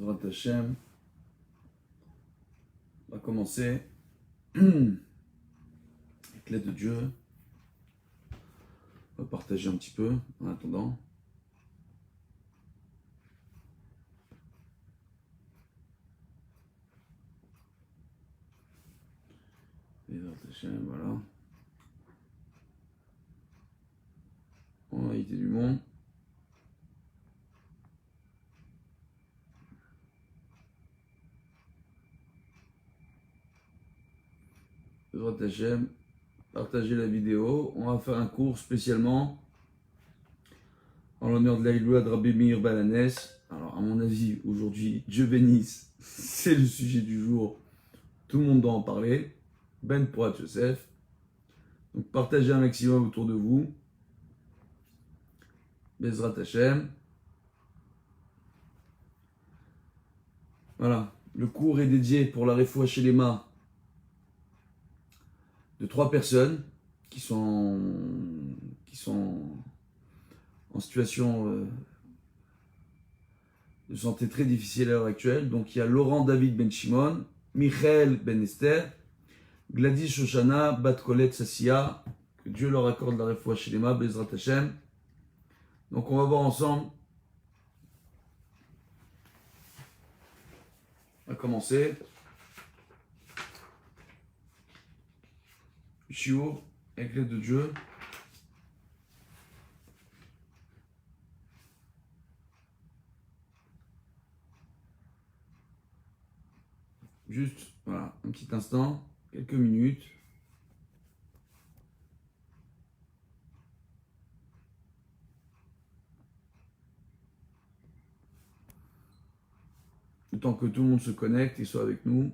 Bezrat Hashem, on va commencer avec l'aide de Dieu. On va partager un petit peu en attendant. Bezrat Hashem, voilà. On va éviter du monde. Bezrat Hashem, partagez la vidéo. On va faire un cours spécialement en l'honneur de la Iloula de Rabbi Meir Balanes. Alors, à mon avis, aujourd'hui, Dieu bénisse, c'est le sujet du jour. Tout le monde doit en parler. Ben Porat Yosef. Donc, partagez un maximum autour de vous. Bezrat Hashem. Voilà. Le cours est dédié pour la Refoua Shelema de 3 personnes qui sont en situation de santé très difficile à l'heure actuelle. Donc il y a Laurent David Ben Shimon, Michael Ben Esther, Gladys Shoshana, Bat Colette Sassia, que Dieu leur accorde la Refoua Shelema, Bezrat Hashem. Donc on va voir ensemble. On va commencer. Shiur, avec l'aide de Dieu. Juste, voilà, un petit instant, quelques minutes. Le temps que tout le monde se connecte et soit avec nous.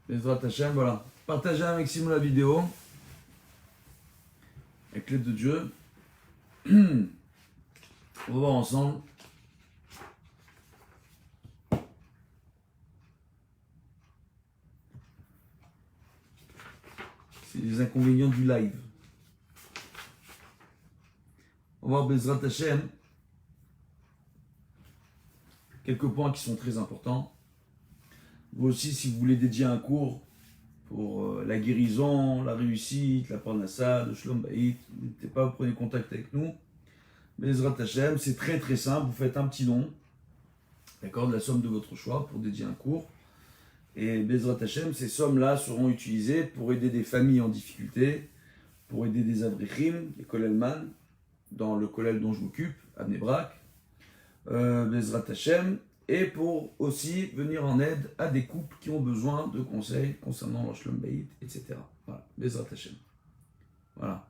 Bezrat Hashem, voilà. Partagez un maximum la vidéo. Avec l'aide de Dieu. On va voir ensemble. C'est les inconvénients du live. On va voir Bezrat Hashem. Quelques points qui sont très importants. Vous aussi, si vous voulez dédier un cours pour la guérison, la réussite, la parnassa, le shlom bayit, n'hésitez pas, vous prenez contact avec nous. Bezrat Hashem, c'est très très simple. Vous faites un petit don, d'accord, de la somme de votre choix pour dédier un cours. Et Bezrat Hashem, ces sommes-là seront utilisées pour aider des familles en difficulté, pour aider des avrichim, des kollelman, dans le kollel dont je m'occupe, à Bnei Brak, Bezrat Hashem, et pour aussi venir en aide à des couples qui ont besoin de conseils concernant leur shlom bayit, etc. Voilà, Bezrat Hashem. Voilà.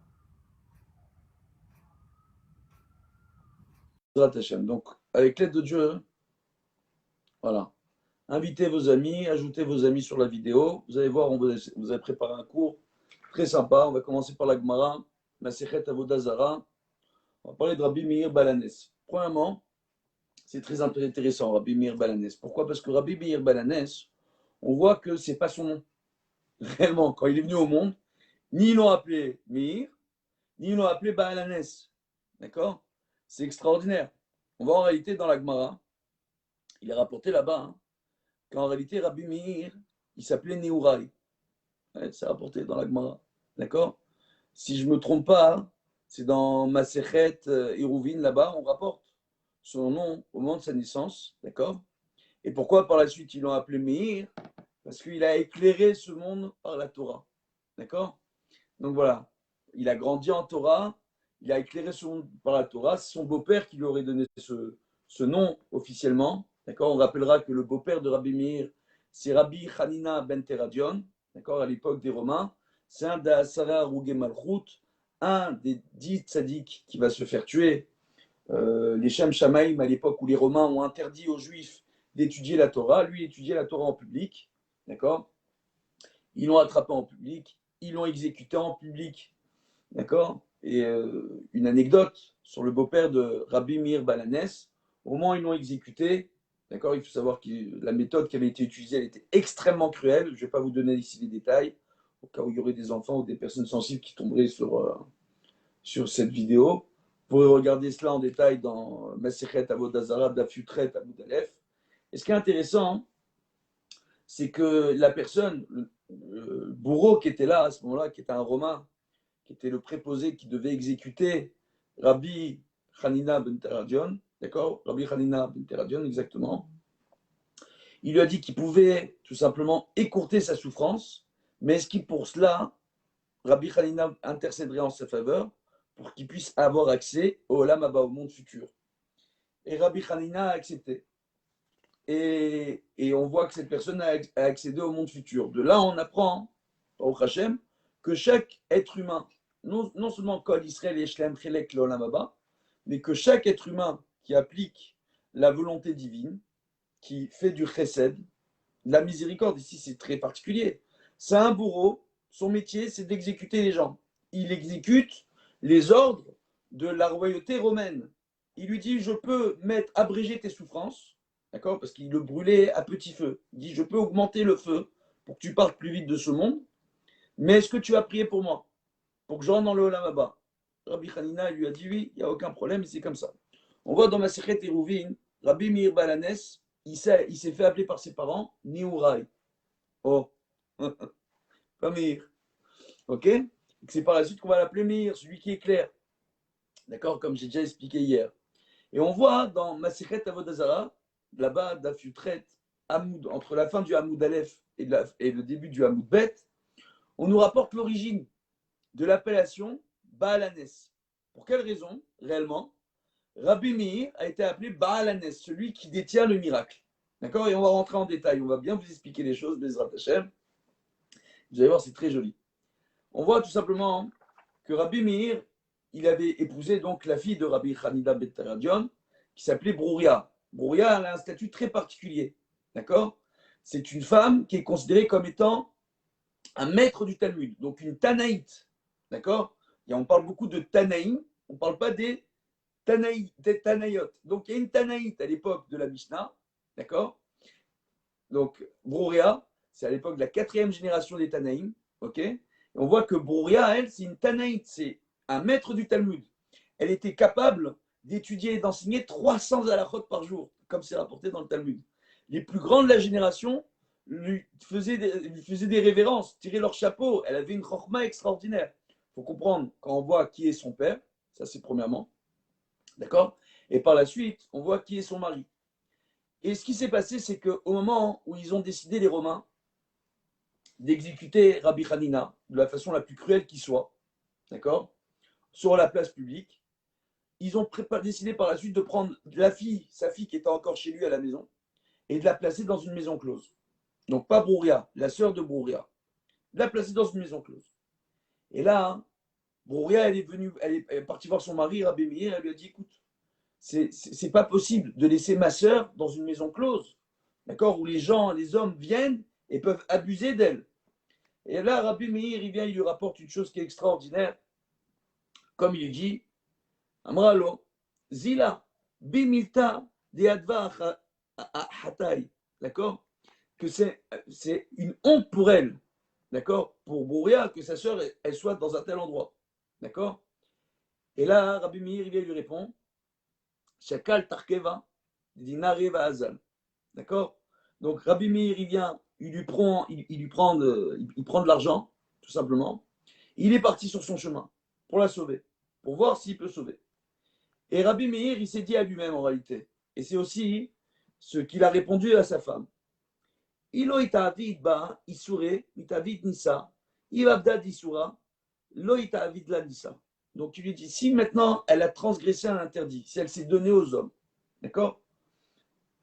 Bezrat Hashem. Donc, avec l'aide de Dieu, voilà. Invitez vos amis, ajoutez vos amis sur la vidéo. Vous allez voir, on vous a préparé un cours très sympa. On va commencer par la Gemara, Masechet Avodah Zara. On va parler de Rabbi Meir Balanes. Premièrement, c'est très intéressant, Rabbi Meir Balanes. Pourquoi? Parce que Rabbi Meir Balanes, on voit que ce n'est pas son nom. Réellement, quand il est venu au monde, ni ils l'ont appelé Meir, ni ils l'ont appelé Balanes. D'accord? C'est extraordinaire. On va en réalité dans la Gemara, il est rapporté là-bas, qu'en réalité, Rabbi Meir, il s'appelait Nehurai. Ouais, c'est rapporté dans la Gemara. D'accord? Si je ne me trompe pas, c'est dans Masechet Eruvin, là-bas, on rapporte son nom au moment de sa naissance. D'accord? Et pourquoi par la suite ils l'ont appelé Meir? Parce qu'il a éclairé ce monde par la Torah. D'accord? Donc voilà, il a grandi en Torah, il a éclairé ce monde par la Torah. C'est son beau-père qui lui aurait donné ce nom officiellement. D'accord? On rappellera que le beau-père de Rabbi Meir, c'est Rabbi Hanina ben Teradion, d'accord, à l'époque des Romains. C'est un d'Asara Rougé Malchut, un des 10 tzaddik qui va se faire tuer. Les Shem Shamaim, à l'époque où les Romains ont interdit aux Juifs d'étudier la Torah, lui étudiait la Torah en public, d'accord? Ils l'ont attrapé en public, ils l'ont exécuté en public, d'accord? Et une anecdote sur le beau-père de Rabbi Meir Balanes, au moment où ils l'ont exécuté, d'accord, il faut savoir que la méthode qui avait été utilisée, elle était extrêmement cruelle, je ne vais pas vous donner ici les détails. au cas où il y aurait des enfants ou des personnes sensibles qui tomberaient sur cette vidéo. Vous pourrez regarder cela en détail dans Masechet Avodah Zarah, Daf Yutret Amud Aleph. Et ce qui est intéressant, c'est que la personne, le bourreau qui était là à ce moment-là, qui était un Romain, qui était le préposé qui devait exécuter Rabbi Hanina ben Teradion, d'accord, Rabbi Hanina ben Teradion, exactement. Il lui a dit qu'il pouvait tout simplement écourter sa souffrance, mais est-ce qu'il pour cela, Rabbi Hanina intercéderait en sa faveur pour qu'il puisse avoir accès au Olam Haba, au monde futur. Et Rabbi Hanina a accepté. Et on voit que cette personne a accédé au monde futur. De là, on apprend, au Hachem, que chaque être humain, non seulement Kol Israël et Shlem Chelek l'Olam Haba, mais que chaque être humain qui applique la volonté divine, qui fait du chesed, la miséricorde, ici c'est très particulier. C'est un bourreau, son métier c'est d'exécuter les gens. Il exécute les ordres de la royauté romaine. Il lui dit, je peux abréger tes souffrances, d'accord, parce qu'il le brûlait à petit feu. Il dit, je peux augmenter le feu pour que tu partes plus vite de ce monde, mais est-ce que tu vas prier pour moi, pour que je rentre dans le Olam Haba? Rabbi Hanina lui a dit, oui, il n'y a aucun problème, c'est comme ça. On voit dans Masechet Eruvin, Rabbi Meir Balanes, il s'est fait appeler par ses parents Niurai. Oh, pas Meir. Ok? C'est par la suite qu'on va l'appeler Meir, celui qui éclaire. D'accord? Comme j'ai déjà expliqué hier. Et on voit dans Masechet Avodah Zarah, là-bas, Daf Yutret, entre la fin du Hamoud Aleph et le début du Hamoud Bet, on nous rapporte l'origine de l'appellation Baalanes. Pour quelle raison, réellement? Rabbi Meir a été appelé Baalanes, celui qui détient le miracle. D'accord? Et on va rentrer en détail. On va bien vous expliquer les choses, Bezrat Hashem. Vous allez voir, c'est très joli. On voit tout simplement que Rabbi Meir, il avait épousé donc la fille de Rabbi Hanina ben Teradion, qui s'appelait Brouria. Brouria, elle a un statut très particulier. D'accord? C'est une femme qui est considérée comme étant un maître du Talmud, donc une Tanaïte. D'accord? Et on parle beaucoup de Tanaïm, on ne parle pas des Tanaïot. Donc il y a une Tanaïte à l'époque de la Mishnah, d'accord? Donc Brouria, c'est à l'époque de la 4e génération des Tanaïm, ok? Et on voit que Brouria, elle, c'est une Tanaïte, c'est un maître du Talmud. Elle était capable d'étudier et d'enseigner 300 halachot par jour, comme c'est rapporté dans le Talmud. Les plus grands de la génération lui faisaient des révérences, tiraient leur chapeau. Elle avait une chorma extraordinaire. Il faut comprendre, quand on voit qui est son père, ça c'est premièrement, d'accord? Et par la suite, on voit qui est son mari. Et ce qui s'est passé, c'est qu'au moment où ils ont décidé, les Romains, d'exécuter Rabbi Hanina de la façon la plus cruelle qui soit, d'accord, sur la place publique, ils ont décidé par la suite de prendre sa fille qui était encore chez lui à la maison, et de la placer dans une maison close. Donc pas Brouria, la sœur de Brouria. De la placer dans une maison close. Et là, Brouria, elle est partie voir son mari, Rabbi Meir, elle lui a dit, écoute, c'est pas possible de laisser ma sœur dans une maison close, d'accord, où les hommes viennent et peuvent abuser d'elle. Et là, Rabbi Meir, il lui rapporte une chose qui est extraordinaire. Comme il dit, Amralo, Zila, Bimilta, de Adva Hatay, d'accord, que c'est une honte pour elle, d'accord, pour Brouria, que sa sœur, elle soit dans un tel endroit, d'accord. Et là, Rabbi Meir, il lui répond, Shakal Tarkeva, Dinareva Azal. D'accord? Donc Rabbi Meir, il prend de l'argent, tout simplement. Il est parti sur son chemin pour la sauver, pour voir s'il peut sauver. Et Rabbi Meir, il s'est dit à lui-même en réalité, et c'est aussi ce qu'il a répondu à sa femme. Ilo itavid ba isure, itavid nisa, ilabda isura, lo itavid la nisa. Donc il lui dit, si maintenant elle a transgressé un interdit, si elle s'est donnée aux hommes, d'accord,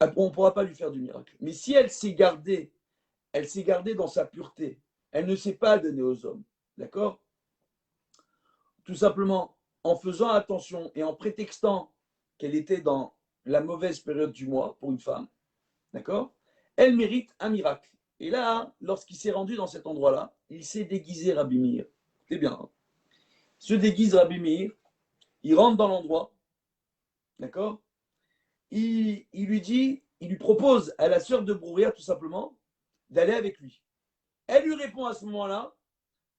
on ne pourra pas lui faire du miracle. Mais si elle s'est gardée dans sa pureté, elle ne s'est pas donnée aux hommes, d'accord, tout simplement en faisant attention et en prétextant qu'elle était dans la mauvaise période du mois pour une femme, d'accord, elle mérite un miracle. Et là, lorsqu'il s'est rendu dans cet endroit-là, il s'est déguisé Rabbi Meir. C'est bien. Hein, se déguise Rabbi Meir, il rentre dans l'endroit, d'accord, il lui propose à la sœur de Brouria tout simplement d'aller avec lui. Elle lui répond à ce moment-là,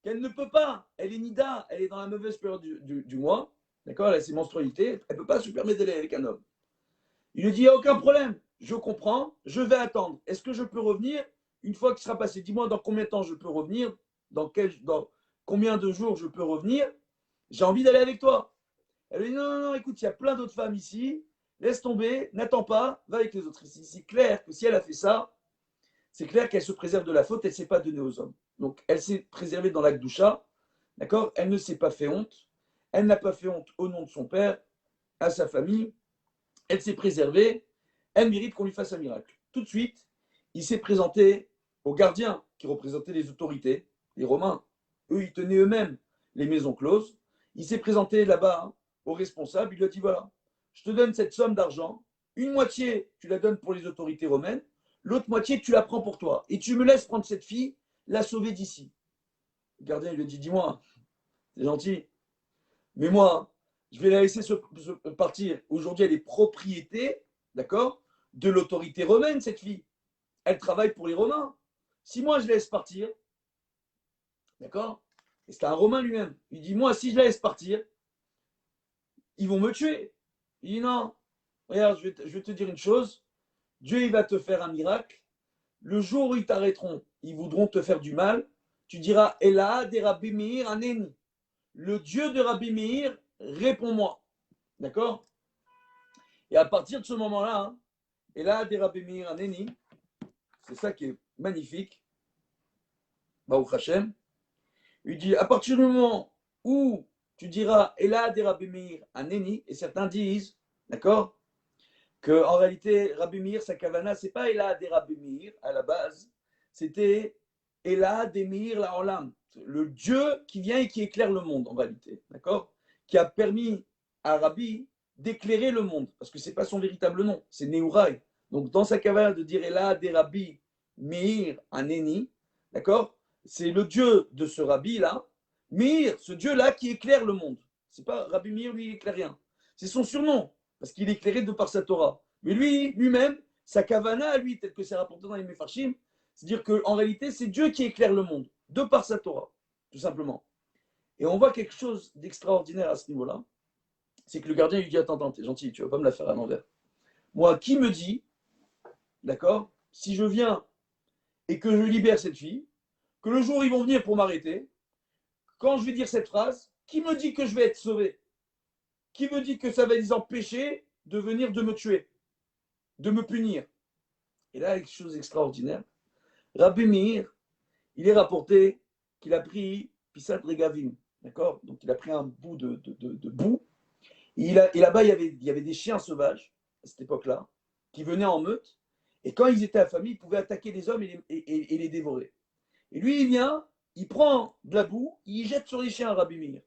qu'elle ne peut pas, elle est nida, elle est dans la mauvaise période du mois, d'accord, elle a ses menstrualités, elle ne peut pas se permettre d'aller avec un homme. Il lui dit, il n'y a aucun problème, je comprends, je vais attendre. Est-ce que je peux revenir une fois qu'il sera passé? Dis-moi dans combien de temps je peux revenir, dans combien de jours je peux revenir, j'ai envie d'aller avec toi. Elle lui dit, non, non, non, écoute, il y a plein d'autres femmes ici, laisse tomber, n'attends pas, va avec les autres. C'est clair que si elle a fait ça, c'est clair qu'elle se préserve de la faute, elle ne s'est pas donnée aux hommes. Donc, elle s'est préservée dans l'acte doucha, d'accord? Elle ne s'est pas fait honte, elle n'a pas fait honte au nom de son père, à sa famille, elle s'est préservée, elle mérite qu'on lui fasse un miracle. Tout de suite, il s'est présenté aux gardiens qui représentaient les autorités, les Romains. Eux, ils tenaient eux-mêmes les maisons closes. Il s'est présenté là-bas hein, aux responsables, il lui a dit voilà, je te donne cette somme d'argent, une moitié, tu la donnes pour les autorités romaines, l'autre moitié, tu la prends pour toi. Et tu me laisses prendre cette fille, la sauver d'ici. Le gardien, il lui a dit dis-moi, c'est gentil, mais moi, je vais la laisser partir. Aujourd'hui, elle est propriété, d'accord, de l'autorité romaine, cette fille. Elle travaille pour les Romains. Si moi, je la laisse partir, d'accord, et c'est un Romain lui-même, il dit moi, si je la laisse partir, ils vont me tuer. Il dit non, regarde, je vais te dire une chose, Dieu, il va te faire un miracle. Le jour où ils t'arrêteront, ils voudront te faire du mal. Tu diras, Ela de Rabbi Meir Aneni. Le Dieu de Rabbi Meir, réponds-moi. D'accord? Et à partir de ce moment-là, hein, Ela de Rabbi Meir Aneni, c'est ça qui est magnifique. Baruch Hashem. Il dit, à partir du moment où tu diras Ela de Rabbi Meir Aneni, et certains disent, d'accord, qu'en réalité, Rabbi Meir, sa kavana, c'est pas Ela de Rabbi Meir à la base, c'était Ela de Meir la Olam, le Dieu qui vient et qui éclaire le monde en réalité, d'accord, qui a permis à Rabbi d'éclairer le monde, parce que c'est pas son véritable nom, c'est Neurai. Donc dans sa kavana de dire Ela de Rabbi Meir Aneni, d'accord, c'est le Dieu de ce Rabbi là, Meir, ce Dieu là qui éclaire le monde. C'est pas Rabbi Meir, lui il éclaire rien, c'est son surnom parce qu'il est éclairé de par sa Torah. Mais lui-même, sa kavana, lui, tel que c'est rapporté dans les Mefarshim, c'est-à-dire qu'en réalité, c'est Dieu qui éclaire le monde, de par sa Torah, tout simplement. Et on voit quelque chose d'extraordinaire à ce niveau-là, c'est que le gardien lui dit, attends, t'es gentil, tu vas pas me la faire à l'envers. Moi, qui me dit, d'accord, si je viens et que je libère cette fille, que le jour où ils vont venir pour m'arrêter, quand je vais dire cette phrase, qui me dit que je vais être sauvé? Qui me dit que ça va les empêcher de venir de me tuer, de me punir? Et là, quelque chose d'extraordinaire. Rabbi Meir, il est rapporté qu'il a pris Pisat Regavim, d'accord? Donc il a pris un bout de boue. Et là-bas, il y avait des chiens sauvages, à cette époque-là, qui venaient en meute. Et quand ils étaient affamés, ils pouvaient attaquer les hommes et les dévorer. Et lui, il vient, il prend de la boue, il jette sur les chiens, Rabbi Meir.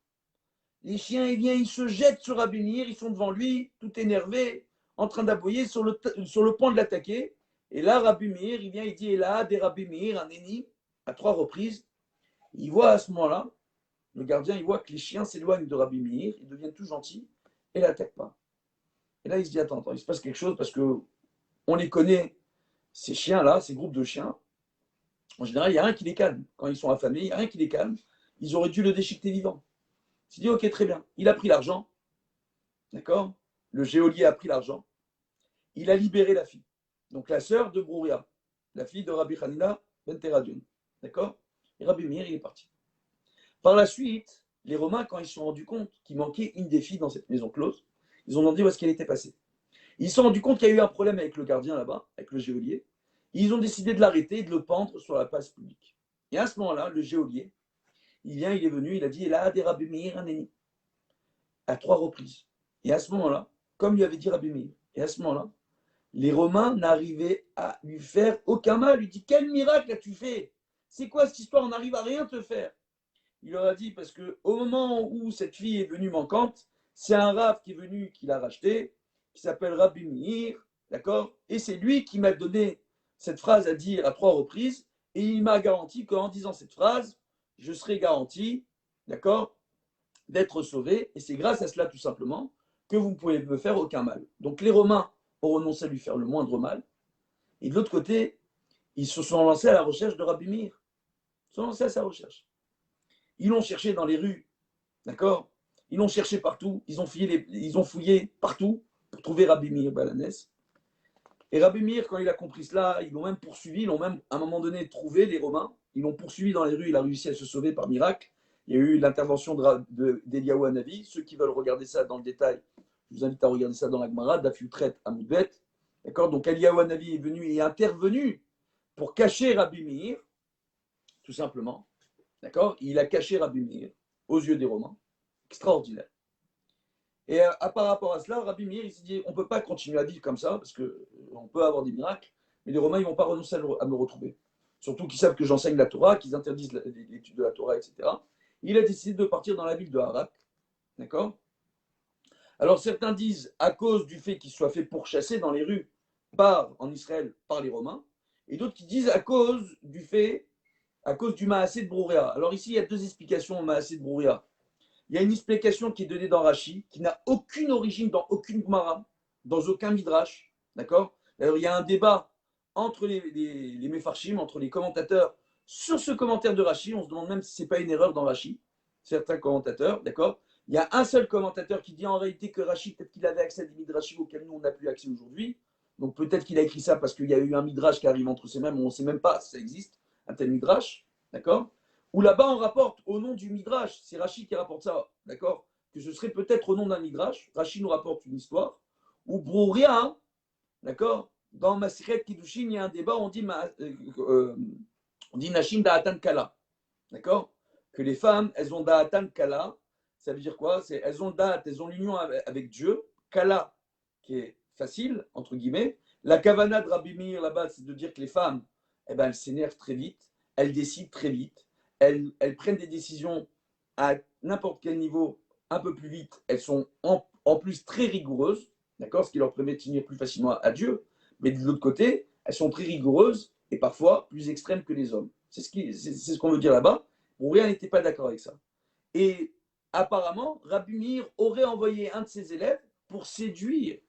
Les chiens, ils se jettent sur Rabbi Meir, ils sont devant lui, tout énervés, en train d'aboyer sur le point de l'attaquer. Et là, Rabbi Meir, il vient, il dit, et là, des Rabbi Meir, un ennemi, à 3 reprises. Il voit à ce moment-là, le gardien, il voit que les chiens s'éloignent de Rabbi Meir, ils deviennent tout gentils, et ne l'attaquent pas. Et là, il se dit, attends, il se passe quelque chose, parce que on les connaît, ces chiens-là, ces groupes de chiens. En général, il n'y a rien qui les calme. Quand ils sont affamés, il n'y a rien qui les calme. Ils auraient dû le déchiqueter vivant. Il s'est dit, ok, très bien. Il a pris l'argent, d'accord? Le geôlier a pris l'argent. Il a libéré la fille. Donc la sœur de Brouria, la fille de Rabbi Hanina ben Teradion. D'accord? Et Rabbi Meir, il est parti. Par la suite, les Romains, quand ils se sont rendus compte qu'il manquait une des filles dans cette maison close, ils ont demandé où est-ce qu'elle était passée. Ils se sont rendus compte qu'il y a eu un problème avec le gardien là-bas, avec le geôlier. Ils ont décidé de l'arrêter et de le pendre sur la place publique. Et à ce moment-là, le geôlier, il est venu, il a dit, là, des Rabbi Meir, un ennemi. À 3 reprises. Et à ce moment-là, comme lui avait dit Rabbi Meir, et à ce moment-là, les Romains n'arrivaient à lui faire aucun mal. Il lui dit, quel miracle as-tu fait? C'est quoi cette histoire? On n'arrive à rien te faire. Il leur a dit, parce qu'au moment où cette fille est venue manquante, c'est un Rav qui est venu, qui l'a racheté, qui s'appelle Rabbi Meir, d'accord? Et c'est lui qui m'a donné cette phrase à dire à 3 reprises, et il m'a garanti qu'en disant cette phrase, je serai garanti, d'accord, d'être sauvé, et c'est grâce à cela tout simplement que vous ne pouvez me faire aucun mal. Donc les Romains ont renoncé à lui faire le moindre mal, et de l'autre côté, ils se sont lancés à la recherche de Rabbi Meir. Ils se sont lancés à sa recherche. ils l'ont cherché dans les rues, d'accord? Ils l'ont cherché partout, ils ont fouillé partout pour trouver Rabbi Meir Balanès. Et Rabbi Meir, quand il a compris cela, ils l'ont même poursuivi, ils l'ont même à un moment donné trouvé, les Romains. Ils l'ont poursuivi dans les rues, il a réussi à se sauver par miracle. Il y a eu l'intervention d'Eliyahu Hanavi. Ceux qui veulent regarder ça dans le détail, je vous invite à regarder ça dans la Gemara, Daf Yutret Amoudbet. D'accord? Donc Eliyahu Hanavi est venu et est intervenu pour cacher Rabbi Meir, tout simplement. D'accord? Il a caché Rabbi Meir aux yeux des Romains. Extraordinaire. Et par rapport à cela, Rabbi Meir, il s'est dit, on ne peut pas continuer à vivre comme ça, parce qu'on peut avoir des miracles, mais les Romains, ils ne vont pas renoncer à me retrouver. Surtout qu'ils savent que j'enseigne la Torah, qu'ils interdisent l'étude de la Torah, etc. Il a décidé de partir dans la ville de Harak. D'accord? Alors certains disent, à cause du fait qu'il soit fait pourchasser dans les rues en Israël par les Romains, et d'autres qui disent à cause du Maasé de Brouria. Alors ici, il y a deux explications au Maasé de Brouria. Il y a une explication qui est donnée dans Rashi, qui n'a aucune origine dans aucune Gemara, dans aucun Midrash. D'accord? D'ailleurs, il y a un débat entre les Mefarshim, entre les commentateurs, sur ce commentaire de Rashi. On se demande même si ce n'est pas une erreur dans Rashi. Certains commentateurs, d'accord? Il y a un seul commentateur qui dit en réalité que Rashi, peut-être qu'il avait accès à des Midrashim auxquels nous, on n'a plus accès aujourd'hui. Donc peut-être qu'il a écrit ça parce qu'il y a eu un Midrash qui arrive entre ses mains, mais on ne sait même pas si ça existe, un tel Midrash. D'accord? Où là-bas, on rapporte au nom du Midrash, c'est Rashi qui rapporte ça, d'accord? Que ce serait peut-être au nom d'un Midrash. Rashi nous rapporte une histoire, où Brouria, hein, d'accord? Dans Masichet Kiddushin, il y a un débat, on dit Nashim Da'atan Kala, d'accord? Que les femmes, elles ont Da'atan Kala, ça veut dire quoi? Elles ont Da'at, elles ont l'union avec Dieu, Kala, qui est facile, entre guillemets. La Kavana de Rabbi Meir, là-bas, c'est de dire que les femmes, eh ben, elles s'énervent très vite, elles décident très vite. Elles prennent des décisions à n'importe quel niveau un peu plus vite. Elles sont en plus très rigoureuses, d'accord, ce qui leur permet de tenir plus facilement à Dieu. Mais de l'autre côté, elles sont très rigoureuses et parfois plus extrêmes que les hommes. C'est ce qu'on veut dire là-bas. Brouria n'était pas d'accord avec ça. Et apparemment, Rabbi Meir aurait envoyé un de ses élèves pour séduire,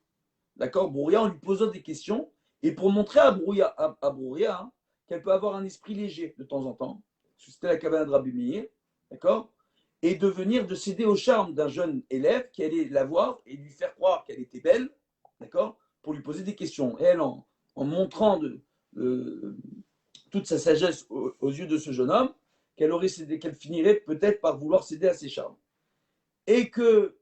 d'accord, Brouria en lui posant des questions et pour montrer à Brouria hein, qu'elle peut avoir un esprit léger de temps en temps. C'était la cabane de Rabbi Meir, d'accord? Et de céder au charme d'un jeune élève qui allait la voir et lui faire croire qu'elle était belle, d'accord? Pour lui poser des questions. Et elle, en montrant toute sa sagesse aux yeux de ce jeune homme, qu'elle finirait peut-être par vouloir céder à ses charmes. Et que,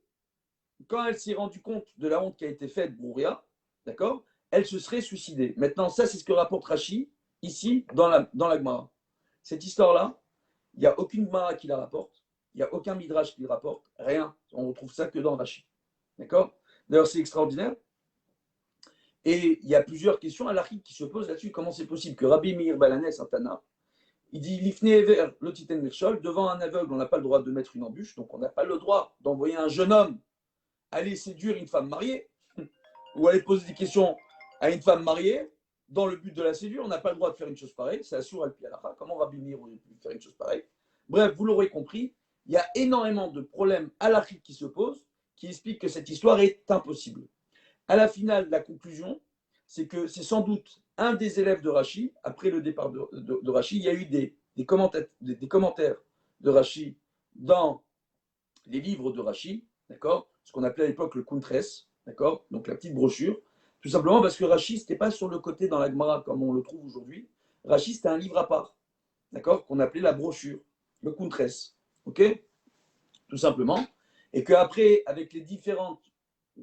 quand elle s'est rendue compte de la honte qui a été faite, Brouria, d'accord? Elle se serait suicidée. Maintenant, ça, c'est ce que rapporte Rashi, ici, dans la Gemara. Cette histoire-là, il n'y a aucune Gemara qui la rapporte, il n'y a aucun Midrash qui la rapporte, rien. On ne retrouve ça que dans Rashi. D'accord? D'ailleurs, c'est extraordinaire. Et il y a plusieurs questions à l'Archid qui se posent là-dessus. Comment c'est possible que Rabbi Meir Balanès, un Tana, il dit Lifne Ever, Lotiten Mirchol, devant un aveugle, on n'a pas le droit de mettre une embûche, donc on n'a pas le droit d'envoyer un jeune homme aller séduire une femme mariée ou aller poser des questions à une femme mariée dans le but de la séduire. On n'a pas le droit de faire une chose pareille. C'est Assur al Pialacha. Comment Rabbi Meir aurait pu faire une chose pareille? Bref, vous l'aurez compris, il y a énormément de problèmes halachiques qui se posent qui expliquent que cette histoire est impossible. À la finale, la conclusion, c'est que c'est sans doute un des élèves de Rashi, après le départ de Rashi, il y a eu des commentaires de Rashi dans les livres de Rashi, d'accord, ce qu'on appelait à l'époque le Kuntres, d'accord, donc la petite brochure, tout simplement parce que Rashi, ce n'était pas sur le côté dans la Gemara comme on le trouve aujourd'hui. Rashi, c'était un livre à part, d'accord, qu'on appelait la brochure, le Kuntres, ok, tout simplement, et qu'après, avec les différentes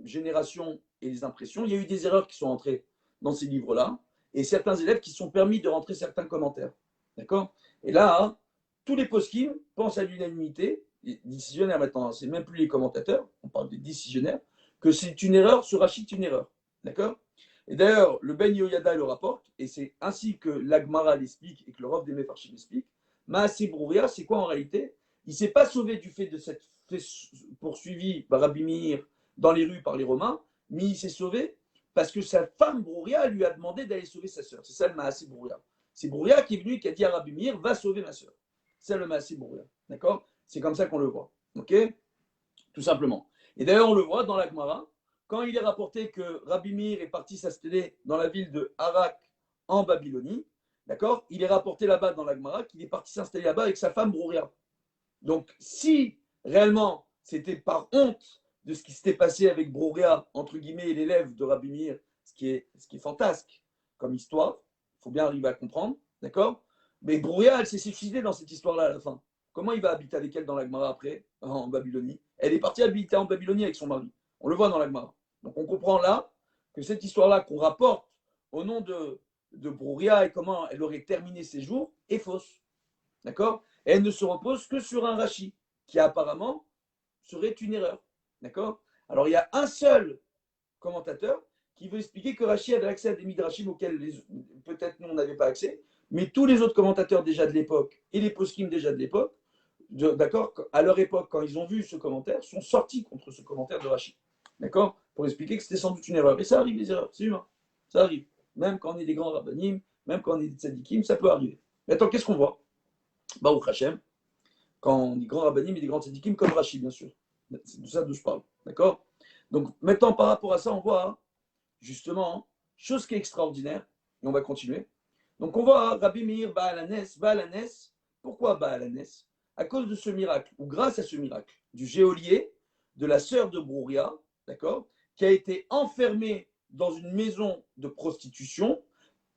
générations et les impressions, il y a eu des erreurs qui sont entrées dans ces livres-là, et certains élèves qui se sont permis de rentrer certains commentaires, d'accord. Et là, hein, tous les poskim pensent à l'unanimité, les décisionnaires maintenant, c'est même plus les commentateurs, on parle des décisionnaires, que c'est une erreur, ce Rachid est une erreur. D'accord? Et d'ailleurs, le Ben Yoyada le rapporte, et c'est ainsi que l'Agmara l'explique et que le Rav des Mefarshim l'explique. Maaseh Brouria, c'est quoi en réalité? Il ne s'est pas sauvé du fait de s'être poursuivi par Rabbi Meir dans les rues par les Romains, mais il s'est sauvé parce que sa femme Brouria lui a demandé d'aller sauver sa sœur. C'est ça le Maaseh Brouria. C'est Brouria qui est venu et qui a dit à Rabbi Meir, va sauver ma sœur. C'est le Maaseh Brouria. D'accord? C'est comme ça qu'on le voit. Ok? Tout simplement. Et d'ailleurs, on le voit dans la Gemara, quand il est rapporté que Rabbi Meir est parti s'installer dans la ville de Harak en Babylonie, d'accord? Il est rapporté là-bas dans la Gemara qu'il est parti s'installer là-bas avec sa femme Brouria. Donc, si réellement c'était par honte de ce qui s'était passé avec Brouria, entre guillemets, l'élève de Rabbi Meir, ce qui est fantasque comme histoire, il faut bien arriver à comprendre, d'accord? Mais Brouria, elle s'est suicidée dans cette histoire-là à la fin. Comment il va habiter avec elle dans la Gemara après, en Babylonie? Elle est partie habiter en Babylonie avec son mari. On le voit dans la Gemara. Donc on comprend là que cette histoire-là qu'on rapporte au nom de Brouria et comment elle aurait terminé ses jours est fausse. D'accord? Et elle ne se repose que sur un Rashi, qui apparemment serait une erreur. D'accord? Alors il y a un seul commentateur qui veut expliquer que Rashi avait accès à des midrashim auxquels peut-être nous on n'avait pas accès, mais tous les autres commentateurs déjà de l'époque et les poskim déjà de l'époque, d'accord, à leur époque, quand ils ont vu ce commentaire, sont sortis contre ce commentaire de Rashi. D'accord? Pour expliquer que c'était sans doute une erreur. Et ça arrive, les erreurs, c'est humain. Ça arrive. Même quand on est des grands rabbanim, même quand on est des tzadikim, ça peut arriver. Mais attends, qu'est-ce qu'on voit? Baruch Hashem, quand on dit grands rabbanim et des grands tzadikim, comme Rashi, bien sûr. C'est de ça dont je parle. D'accord? Donc, maintenant, par rapport à ça, on voit, justement, chose qui est extraordinaire, et on va continuer. Donc, on voit Rabbi Meir, Baalanes. Pourquoi Baalanes? À cause de ce miracle, ou grâce à ce miracle, du geôlier, de la sœur de Brouria, d'accord, qui a été enfermée dans une maison de prostitution,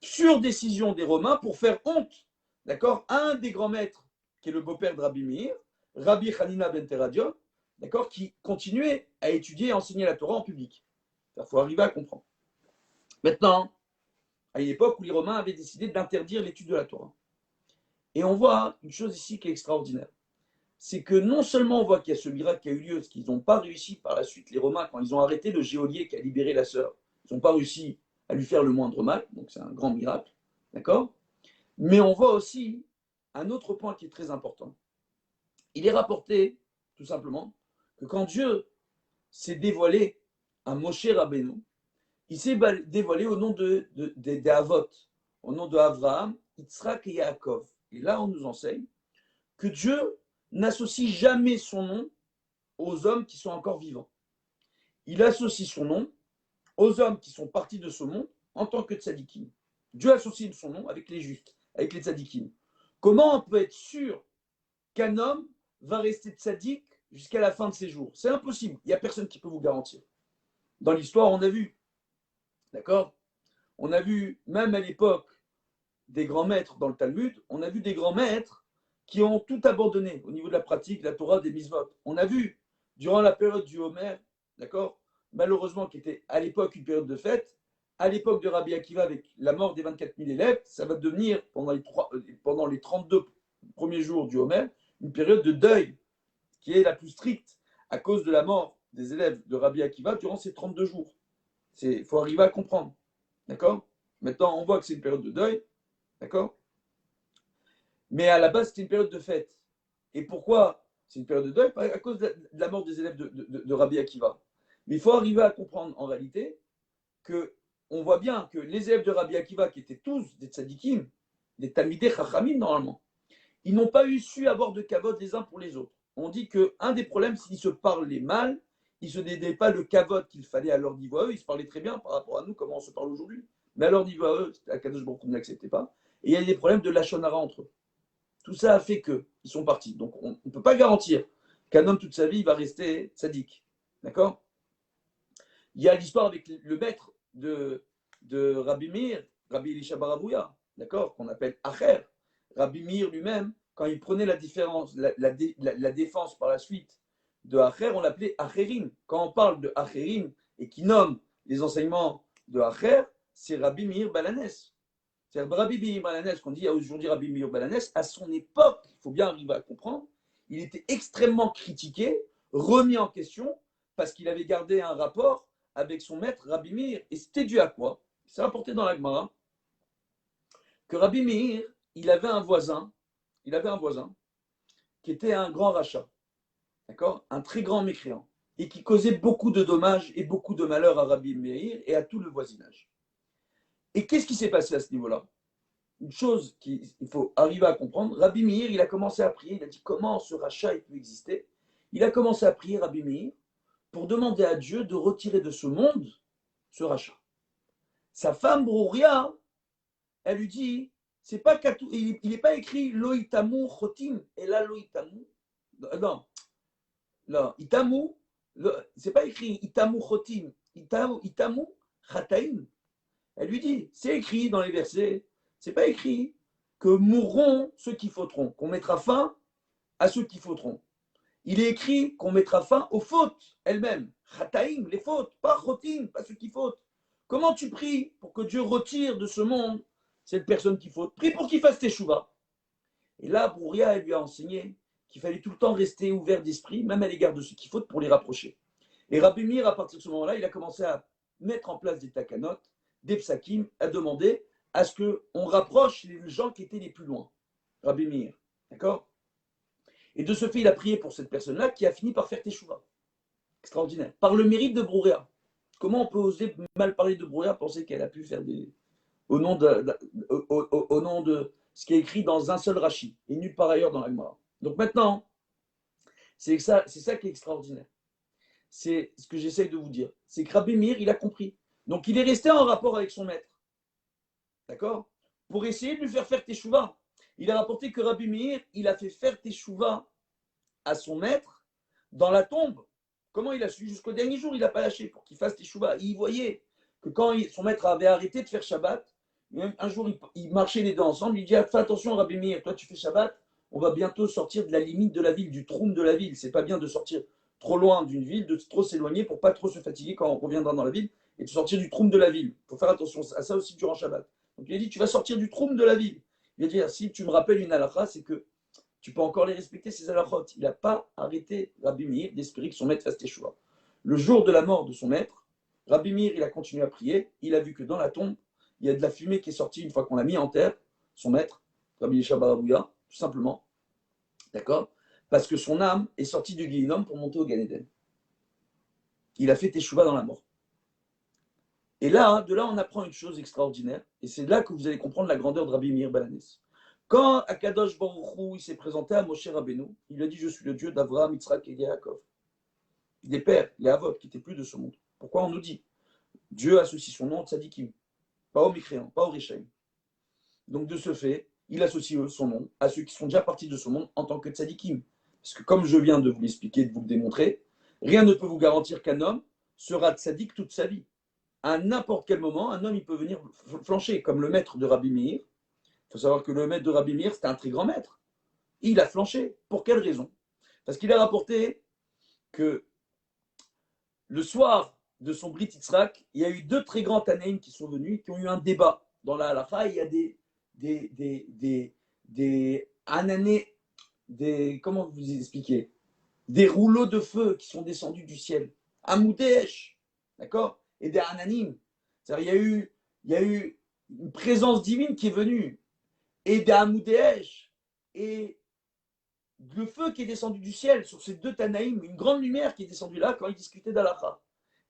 sur décision des Romains, pour faire honte, d'accord, à un des grands maîtres, qui est le beau-père de Rabbi Meir, Rabbi Hanina ben Teradion, d'accord, qui continuait à étudier et enseigner la Torah en public. Il faut arriver à comprendre. Maintenant, à une époque où les Romains avaient décidé d'interdire l'étude de la Torah. Et on voit une chose ici qui est extraordinaire. C'est que non seulement on voit qu'il y a ce miracle qui a eu lieu, parce qu'ils n'ont pas réussi par la suite, les Romains, quand ils ont arrêté le geôlier qui a libéré la sœur, ils n'ont pas réussi à lui faire le moindre mal, donc c'est un grand miracle, d'accord? Mais on voit aussi un autre point qui est très important. Il est rapporté, tout simplement, que quand Dieu s'est dévoilé à Moshe Rabbeinu, il s'est dévoilé au nom des Havot, au nom de Abraham, Yitzhak et Yaakov. Et là, on nous enseigne que Dieu n'associe jamais son nom aux hommes qui sont encore vivants. Il associe son nom aux hommes qui sont partis de ce monde en tant que tzadikim. Dieu associe son nom avec les justes, avec les tzadikim. Comment on peut être sûr qu'un homme va rester tzadik jusqu'à la fin de ses jours? C'est impossible. Il n'y a personne qui peut vous garantir. Dans l'histoire, on a vu. D'accord? On a vu, même à l'époque des grands maîtres dans le Talmud, on a vu des grands maîtres qui ont tout abandonné au niveau de la pratique, de la Torah, des mitzvot. On a vu, durant la période du Homer, d'accord, malheureusement, qui était à l'époque une période de fête, à l'époque de Rabbi Akiva, avec la mort des 24 000 élèves, ça va devenir, pendant les 32 premiers jours du Homer, une période de deuil, qui est la plus stricte, à cause de la mort des élèves de Rabbi Akiva durant ces 32 jours. Il faut arriver à comprendre. D'accord? Maintenant, on voit que c'est une période de deuil. D'accord? Mais à la base, c'était une période de fête. Et pourquoi c'est une période de deuil? À cause de la mort des élèves de Rabbi Akiva. Mais il faut arriver à comprendre en réalité que on voit bien que les élèves de Rabbi Akiva, qui étaient tous des tzadikim, des talmidei chachamim normalement, ils n'ont pas eu su avoir de kavod les uns pour les autres. On dit qu'un des problèmes, s'ils se parlaient mal, ils ne se donnaient pas le kavod qu'il fallait à leur niveau à eux. Ils se parlaient très bien par rapport à nous, comment on se parle aujourd'hui. Mais à leur niveau à eux, Akadosh Baruch Hu n'acceptait pas. Et il y a des problèmes de lachon hara entre eux. Tout ça a fait qu'ils sont partis. Donc on ne peut pas garantir qu'un homme toute sa vie va rester tzaddik. D'accord? Il y a l'histoire avec le maître de Rabbi Meir, Rabbi Elisha bar Abouya, d'accord, qu'on appelle Acher. Rabbi Meir lui-même, quand il prenait la défense par la suite de Acher, on l'appelait Acherim. Quand on parle de Acherim et qui nomme les enseignements de Acher, c'est Rabbi Meir Balanès. C'est Rabbi Meir Balanès, qu'on dit aujourd'hui Rabbi Meir Balanès, à son époque, il faut bien arriver à comprendre, il était extrêmement critiqué, remis en question, parce qu'il avait gardé un rapport avec son maître Rabbi Meir. Et c'était dû à quoi? C'est rapporté dans la Gemara que Rabbi Meir, il avait un voisin qui était un grand rachat, d'accord, un très grand mécréant, et qui causait beaucoup de dommages et beaucoup de malheurs à Rabbi Meir et à tout le voisinage. Et qu'est-ce qui s'est passé à ce niveau-là? Une chose qu'il faut arriver à comprendre, Rabbi Meir, il a commencé à prier, il a dit comment ce rachat il peut exister. Il a commencé à prier Rabbi Meir pour demander à Dieu de retirer de ce monde ce rachat. Sa femme Brouria, elle lui dit, c'est pas il n'est pas écrit Loïtamou Chotim, et là Loïtamou, non, non, Itamu, c'est pas écrit Itamu Chotim, Itamu Chataim. Elle lui dit, c'est écrit dans les versets, c'est pas écrit que mourront ceux qui fauteront, qu'on mettra fin à ceux qui fauteront. Il est écrit qu'on mettra fin aux fautes elles-mêmes. Chataim, les fautes, pas chotim, pas ceux qui fautent. Comment tu pries pour que Dieu retire de ce monde cette personne qui faute? Prie pour qu'il fasse teshuva. Et là, Brouria, elle lui a enseigné qu'il fallait tout le temps rester ouvert d'esprit, même à l'égard de ceux qui fautent, pour les rapprocher. Et Rabbi Meir, à partir de ce moment-là, il a commencé à mettre en place des takanot, des psakim, à demander à ce qu'on rapproche les gens qui étaient les plus loin. Rabbi Meir. D'accord? Et de ce fait, il a prié pour cette personne-là qui a fini par faire teshuva. Extraordinaire. Par le mérite de Brouria. Comment on peut oser mal parler de Brouria, penser qu'elle a pu faire des. Au nom de ce qui est écrit dans un seul Rashi, et nulle part ailleurs dans la Gemara. Donc maintenant, c'est ça qui est extraordinaire. C'est ce que j'essaye de vous dire. C'est que Rabbi Meir, il a compris. Donc il est resté en rapport avec son maître. D'accord? Pour essayer de lui faire teshuva. Il a rapporté que Rabbi Meir, il a fait faire teshuva à son maître dans la tombe. Comment il a su? Jusqu'au dernier jour, il n'a pas lâché pour qu'il fasse teshuva. Il voyait que quand son maître avait arrêté de faire Shabbat, un jour, il marchait les deux ensemble. Il dit, fais attention, Rabbi Meir, toi tu fais Shabbat, on va bientôt sortir de la limite de la ville, du troum de la ville. C'est pas bien de sortir trop loin d'une ville, de trop s'éloigner pour pas trop se fatiguer quand on reviendra dans la ville et de sortir du troum de la ville. Il faut faire attention à ça aussi durant Shabbat. Donc il a dit, tu vas sortir du troum de la ville. Il a dit, si tu me rappelles une halakha, c'est que tu peux encore les respecter, ces halakhot. Il n'a pas arrêté, Rabbi Meir, d'espérer que son maître fasse teshuva. Le jour de la mort de son maître, Rabbi Meir, il a continué à prier. Il a vu que dans la tombe, il y a de la fumée qui est sortie une fois qu'on l'a mis en terre, son maître, Rabbi Yeshua bar Abouya, tout simplement. D'accord? Parce que son âme est sortie du Guéhinom pour monter au Gan Eden. Il a fait teshuva dans la mort. Et là, de là, on apprend une chose extraordinaire. Et c'est là que vous allez comprendre la grandeur de Rabbi Meir Balanes. Quand Akadosh Baruch Hu, il s'est présenté à Moshe Rabbeinu, il a dit, je suis le Dieu d'Avraham, Yitzhak et Yaakov. Des pères, les Avot, qui n'étaient plus de ce monde. Pourquoi on nous dit? Dieu associe son nom au Tzadikim, pas aux mécréants, pas aux Rishaïm. Donc de ce fait, il associe son nom à ceux qui sont déjà partis de ce monde en tant que Tzadikim. Parce que comme je viens de vous l'expliquer, de vous le démontrer, rien ne peut vous garantir qu'un homme sera Tzadik toute sa vie. À n'importe quel moment, un homme il peut venir flancher, comme le maître de Rabbi Meir. Il faut savoir que le maître de Rabbi Meir, c'était un très grand maître. Il a flanché. Pour quelle raison? Parce qu'il a rapporté que le soir de son Brit Yitzhak, il y a eu deux très grands Tanaïm qui sont venus, qui ont eu un débat. Dans la halakha, il y a comment vous expliquer? Des rouleaux de feu qui sont descendus du ciel. Un Moudèche, d'accord? Et des Ananim. C'est-à-dire, il y a eu une présence divine qui est venue. Et des Hamoudéesh. Et le feu qui est descendu du ciel sur ces deux Tanaïm, une grande lumière qui est descendue là quand ils discutaient d'Halakha.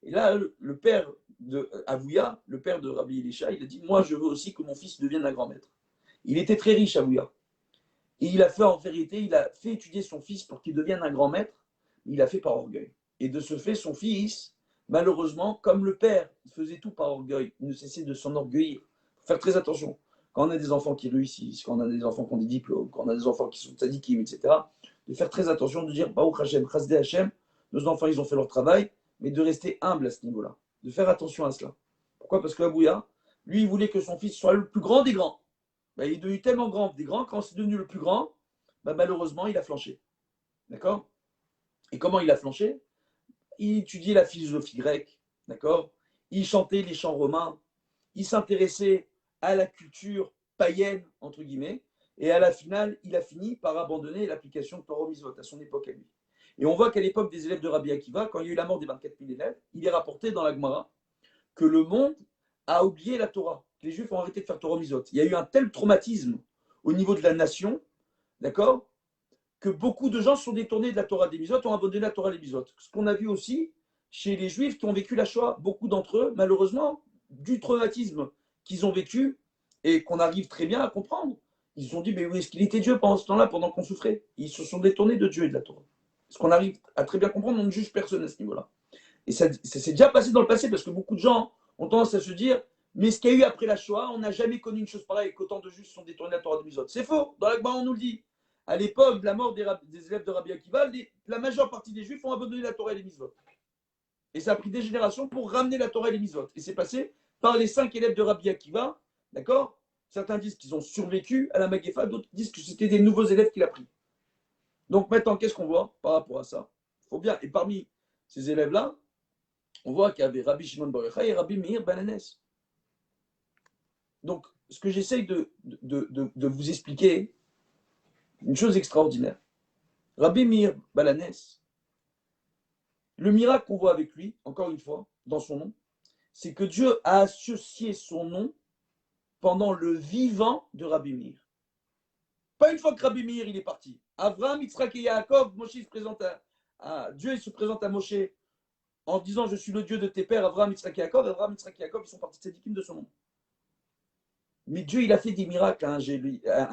Et là, le père de Avouya, le père de Rabbi Elisha, il a dit, moi je veux aussi que mon fils devienne un grand maître. Il était très riche, Avouya. Et il a fait, en vérité, il a fait étudier son fils pour qu'il devienne un grand maître. Il a fait par orgueil. Et de ce fait, son fils, malheureusement, comme le père, il faisait tout par orgueil, il ne cessait de s'enorgueillir. Il faut faire très attention. Quand on a des enfants qui réussissent, quand on a des enfants qui ont des diplômes, quand on a des enfants qui sont tzadikim, etc., de faire très attention, de dire, Baruch Hashem, Chasdei Hashem, nos enfants, ils ont fait leur travail, mais de rester humble à ce niveau-là, de faire attention à cela. Pourquoi? Parce que Abouya, lui, il voulait que son fils soit le plus grand des grands. Ben, il est devenu tellement grand des grands, quand c'est devenu le plus grand, ben, malheureusement, il a flanché. D'accord? Et comment il a flanché? Il étudiait la philosophie grecque, d'accord? Il chantait les chants romains, il s'intéressait à la culture païenne, entre guillemets, et à la finale, il a fini par abandonner l'application de Torah Mitzvot à son époque à lui. Et on voit qu'à l'époque des élèves de Rabbi Akiva, quand il y a eu la mort des 24 000 élèves, il est rapporté dans la Gemara que le monde a oublié la Torah. Les Juifs ont arrêté de faire Torah Mitzvot. Il y a eu un tel traumatisme au niveau de la nation, d'accord, que beaucoup de gens sont détournés de la Torah des Mitzvot, ont abandonné la Torah des Mitzvot. Ce qu'on a vu aussi chez les Juifs qui ont vécu la Shoah, beaucoup d'entre eux, malheureusement, du traumatisme qu'ils ont vécu et qu'on arrive très bien à comprendre, ils se sont dit, mais où est-ce qu'il était Dieu pendant ce temps-là, pendant qu'on souffrait? Ils se sont détournés de Dieu et de la Torah. Ce qu'on arrive à très bien comprendre, on ne juge personne à ce niveau-là. Et ça s'est déjà passé dans le passé, parce que beaucoup de gens ont tendance à se dire, mais ce qu'il y a eu après la Shoah, on n'a jamais connu une chose pareille, qu'autant de juifs sont détournés de la Torah de Mitzvot. C'est faux, dans la Gemara on nous le dit. à l'époque de la mort des élèves de Rabbi Akiva, la majeure partie des Juifs ont abandonné la Torah et les mitzvot. Et ça a pris des générations pour ramener la Torah et les mitzvot. Et c'est passé par les 5 élèves de Rabbi Akiva, d'accord? Certains disent qu'ils ont survécu à la Magefa, d'autres disent que c'était des nouveaux élèves qu'il a pris. Donc maintenant, qu'est-ce qu'on voit par rapport à ça? Il faut bien. Et parmi ces élèves-là, on voit qu'il y avait Rabbi Shimon Bar Yochai et Rabbi Meir Balanes. Donc, ce que j'essaye de vous expliquer, une chose extraordinaire. Rabbi Meir Balanes, le miracle qu'on voit avec lui, encore une fois, dans son nom, c'est que Dieu a associé son nom pendant le vivant de Rabbi Meir. Pas une fois que Rabbi Meir il est parti. Avraham, Yitzhak et Yaakov, Moshe se présente à Dieu, il se présente à Moshe en disant je suis le Dieu de tes pères, Avraham, Yitzhak et Yaakov. Avraham, Yitzhak et Yaakov, ils sont partis de tzadikim de son nom. Mais Dieu, il a fait des miracles à un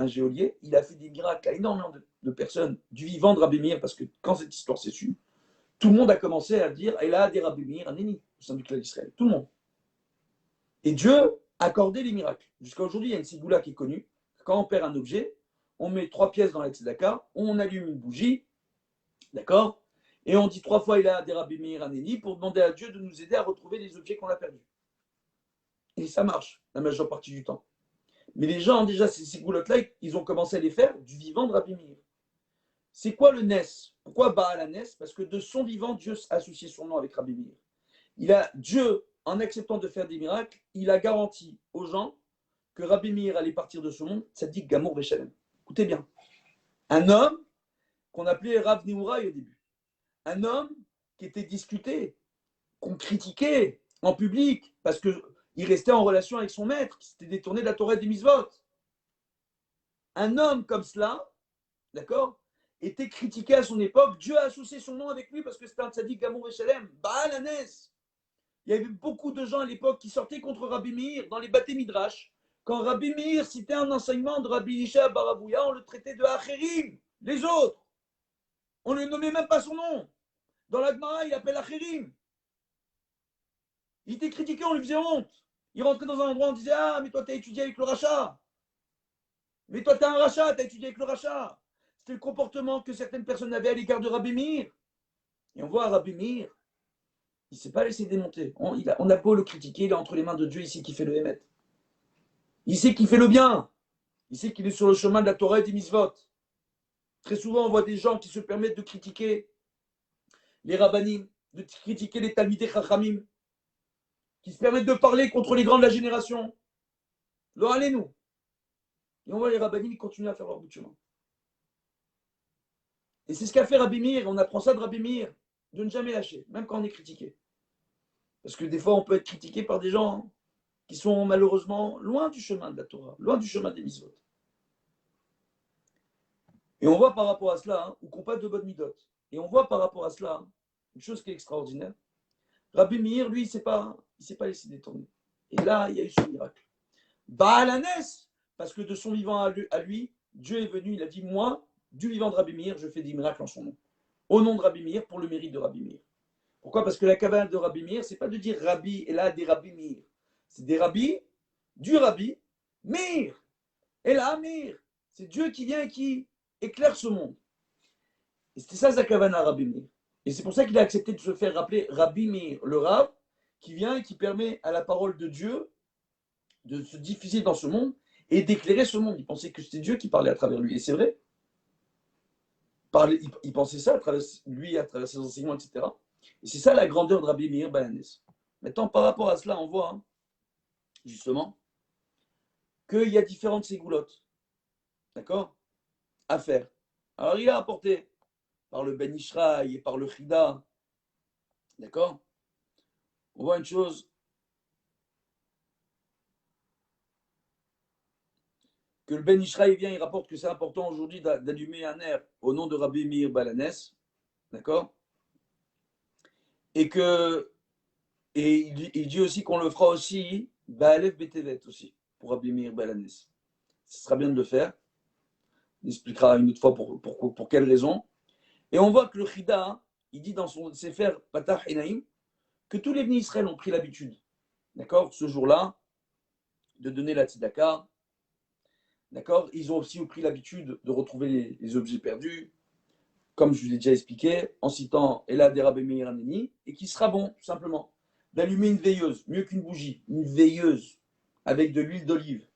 geôlier, il a fait des miracles à énormément de personnes, du vivant de Rabbi Meir, parce que quand cette histoire s'est su, tout le monde a commencé à dire il a des Rabbi Meir, un ennemi au sein du clan d'Israël. Tout le monde. Et Dieu a accordé les miracles. Jusqu'à aujourd'hui, il y a une sigoula qui est connue. Quand on perd un objet, on met 3 pièces dans la tzedaka, on allume une bougie, d'accord? Et on dit 3 fois il a des Rabbi Meir Haneni pour demander à Dieu de nous aider à retrouver les objets qu'on a perdus. Et ça marche la majeure partie du temps. Mais les gens, déjà, ces sigoulottes-là, ils ont commencé à les faire du vivant de Rabbi Meir. C'est quoi le Nes? Pourquoi Baal Nes? Parce que de son vivant, Dieu a associé son nom avec Rabbi Meir. Dieu, en acceptant de faire des miracles, il a garanti aux gens que Rabbi Meir allait partir de ce monde, ça dit Gamour Veshalem. Écoutez bien. Un homme qu'on appelait Rav Nehorai au début. Un homme qui était discuté, qu'on critiquait en public, parce qu'il restait en relation avec son maître, qui s'était détourné de la Torah et des mitzvot. Un homme comme cela, d'accord, était critiqué à son époque. Dieu a associé son nom avec lui parce que c'était un tzaddik Gamour Veshalem. Baal Hanès. Il y avait beaucoup de gens à l'époque qui sortaient contre Rabbi Meir dans les Baté Midrash. Quand Rabbi Meir citait un enseignement de Rabbi Isha Barabouya, on le traitait de Acherim, les autres. On ne nommait même pas son nom. Dans la Gemara, il appelle Acherim. Il était critiqué, on lui faisait honte. Il rentrait dans un endroit, on disait ah, mais toi, tu as étudié avec le rachat. Mais toi, tu as un rachat, tu as étudié avec le rachat. C'était le comportement que certaines personnes avaient à l'égard de Rabbi Meir. Et on voit Rabbi Meir, il ne s'est pas laissé démonter. On a beau le critiquer, il est entre les mains de Dieu, il sait qu'il fait le Hémet. Il sait qu'il fait le bien. Il sait qu'il est sur le chemin de la Torah et des mitzvot. Très souvent, on voit des gens qui se permettent de critiquer les rabbanim, de critiquer les talmidei chachamim, qui se permettent de parler contre les grands de la génération. Alors allez-nous. Et on voit les rabbanim, ils continuent à faire leur bout de chemin. Et c'est ce qu'a fait Rabbi Meir. On apprend ça de Rabbi Meir, de ne jamais lâcher, même quand on est critiqué. Parce que des fois, on peut être critiqué par des gens qui sont malheureusement loin du chemin de la Torah, loin du chemin des mitzvot. Et on voit par rapport à cela, ou qu'on pas de bonnes midot. Et on voit par rapport à cela, une chose qui est extraordinaire. Rabbi Meir, lui, il ne s'est pas laissé détourner. Et là, il y a eu ce miracle. Baal Hanès, parce que de son vivant à lui, Dieu est venu, il a dit, moi, du vivant de Rabbi Meir, je fais des miracles en son nom. Au nom de Rabbi Meir, pour le mérite de Rabbi Meir. Pourquoi? Parce que la cavale de Rabbi Meir, ce n'est pas de dire Rabbi, et là, des Rabbi Meir. C'est des rabbis, du Rabbi, Meir. Et là, Meir. C'est Dieu qui vient et qui éclaire ce monde. Et c'était ça, Zakavana Rabbi Meir. Et c'est pour ça qu'il a accepté de se faire rappeler Rabbi Meir, le Rav, qui vient et qui permet à la parole de Dieu de se diffuser dans ce monde et d'éclairer ce monde. Il pensait que c'était Dieu qui parlait à travers lui. Et c'est vrai. Il pensait ça à travers lui, à travers ses enseignements, etc. Et c'est ça la grandeur de Rabbi Meir Balanes. Maintenant, par rapport à cela, on voit, justement, qu'il y a différentes ségoulottes, d'accord, à faire. Alors, il a apporté par le Ben Ishraï et par le Chida, d'accord. On voit une chose, que le Ben Ishraï vient, il rapporte que c'est important aujourd'hui d'allumer un air au nom de Rabbi Meir Balanes, d'accord, et il dit aussi qu'on le fera aussi Baalef Betevet aussi pour Rabbi Meir Balanes. Ce sera bien de le faire. On expliquera une autre fois pour quelle raison. Et on voit que le Chida, il dit dans son Sefer Patah Enaim que tous les bénis Israël ont pris l'habitude, d'accord, ce jour-là, de donner la tzedaka D'accord? Ils ont aussi pris l'habitude de retrouver les objets perdus, comme je vous l'ai déjà expliqué, en citant Elad et Rabbi Meir Haneni, et qui sera bon, tout simplement, d'allumer une veilleuse, mieux qu'une bougie, une veilleuse, avec de l'huile d'olive.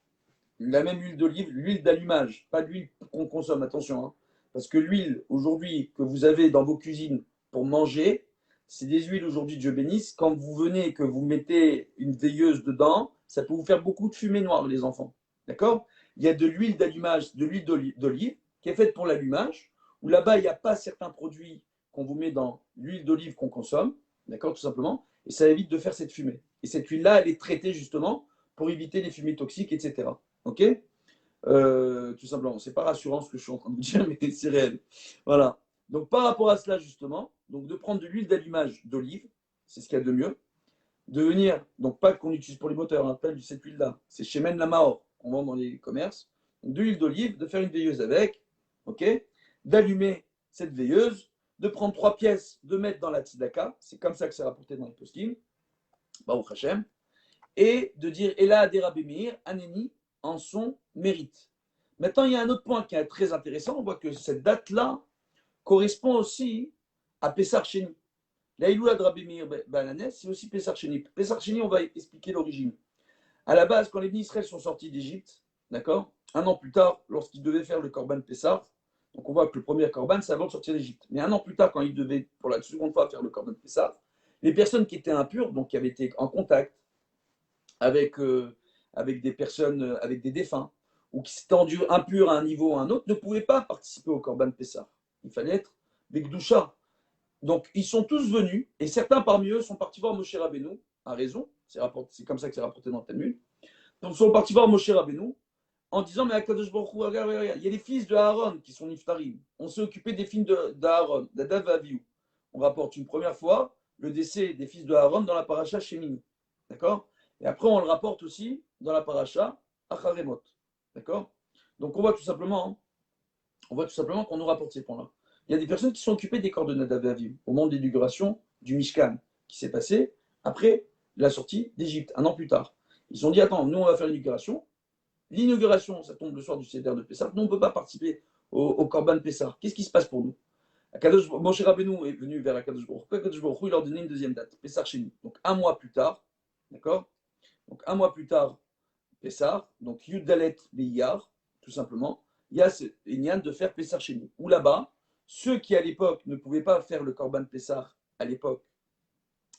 La même huile d'olive, l'huile d'allumage, pas l'huile qu'on consomme, attention. Hein, parce que l'huile, aujourd'hui, que vous avez dans vos cuisines pour manger, c'est des huiles aujourd'hui, Dieu bénisse. Quand vous venez et que vous mettez une veilleuse dedans, ça peut vous faire beaucoup de fumée noire, les enfants. D'accord? Il y a de l'huile d'allumage, de l'huile d'olive, qui est faite pour l'allumage, où là-bas, il n'y a pas certains produits qu'on vous met dans l'huile d'olive qu'on consomme, d'accord, tout simplement, et ça évite de faire cette fumée. Et cette huile-là, elle est traitée justement pour éviter les fumées toxiques, etc. Ok? Tout simplement. C'est pas rassurant ce que je suis en train de vous dire, mais c'est réel. Voilà. Donc, par rapport à cela, justement, donc de prendre de l'huile d'allumage d'olive, c'est ce qu'il y a de mieux. De venir, donc pas qu'on utilise pour les moteurs, on appelle cette huile-là. C'est chez Men Lamaor, qu'on vend dans les commerces. Donc, de l'huile d'olive, de faire une veilleuse avec, ok? D'allumer cette veilleuse, de prendre 3 pièces, de mettre dans la tzedaka, c'est comme ça que c'est rapporté dans les poskim, Baruch Hashem, et de dire Ela Adera Bemir, Aneni, en son mérite. Maintenant, il y a un autre point qui est très intéressant. On voit que cette date-là correspond aussi à Pessar Sheni. La Iloula de Rabbi Meir Balanes, c'est aussi Pessar Sheni. Pessar Sheni, on va expliquer l'origine. À la base, quand les Israël sont sortis d'Égypte, d'accord, un an plus tard, lorsqu'ils devaient faire le Korban Pessar, donc on voit que le premier Korban, c'est avant de sortir d'Égypte. Mais un an plus tard, quand ils devaient pour la seconde fois faire le Korban Pessar, les personnes qui étaient impures, donc qui avaient été en contact avec, avec des personnes, avec des défunts, ou qui s'étaient impurs à un niveau ou à un autre, ne pouvaient pas participer au Korban Pessah. Il fallait être Bekdusha. Donc, ils sont tous venus, et certains parmi eux sont partis voir Moshe Rabbeinu, à raison, c'est comme ça que c'est rapporté dans le Talmud. Donc, ils sont partis voir Moshe Rabbeinu, en disant, mais Akadosh Baruch Hu, regarde, il y a les fils de Aaron qui sont Niftarim. On s'est occupé des fils d'Aaron, d'Adav et Avihu. On rapporte une première fois le décès des fils de Aaron dans la paracha Shemini. D'accord? Et après, on le rapporte aussi dans la paracha Acharemot. D'accord? Donc, on voit tout simplement qu'on nous rapporte ces points-là. Il y a des personnes qui sont occupées des corps de Nadav et Avihu au moment de l'inauguration du Mishkan qui s'est passé après la sortie d'Égypte, un an plus tard. Ils ont dit, attends, nous, on va faire l'inauguration. L'inauguration, ça tombe le soir du Seder de Pessah. Nous, on ne peut pas participer au Korban Pessah. Qu'est-ce qui se passe pour nous? Moshe Rabbeinu est venu vers Akadosh Baruch Hu. Akadosh Baruch Hu, il leur donnait une deuxième date, Pessah Sheni. Donc, un mois plus tard, d'accord? Donc, un mois plus tard, Pessah, donc Yud Dalet Beiyar, tout simplement, il y a ce Inyan de faire Pessah Sheni. Où là-bas, ceux qui à l'époque ne pouvaient pas faire le Korban Pessah à l'époque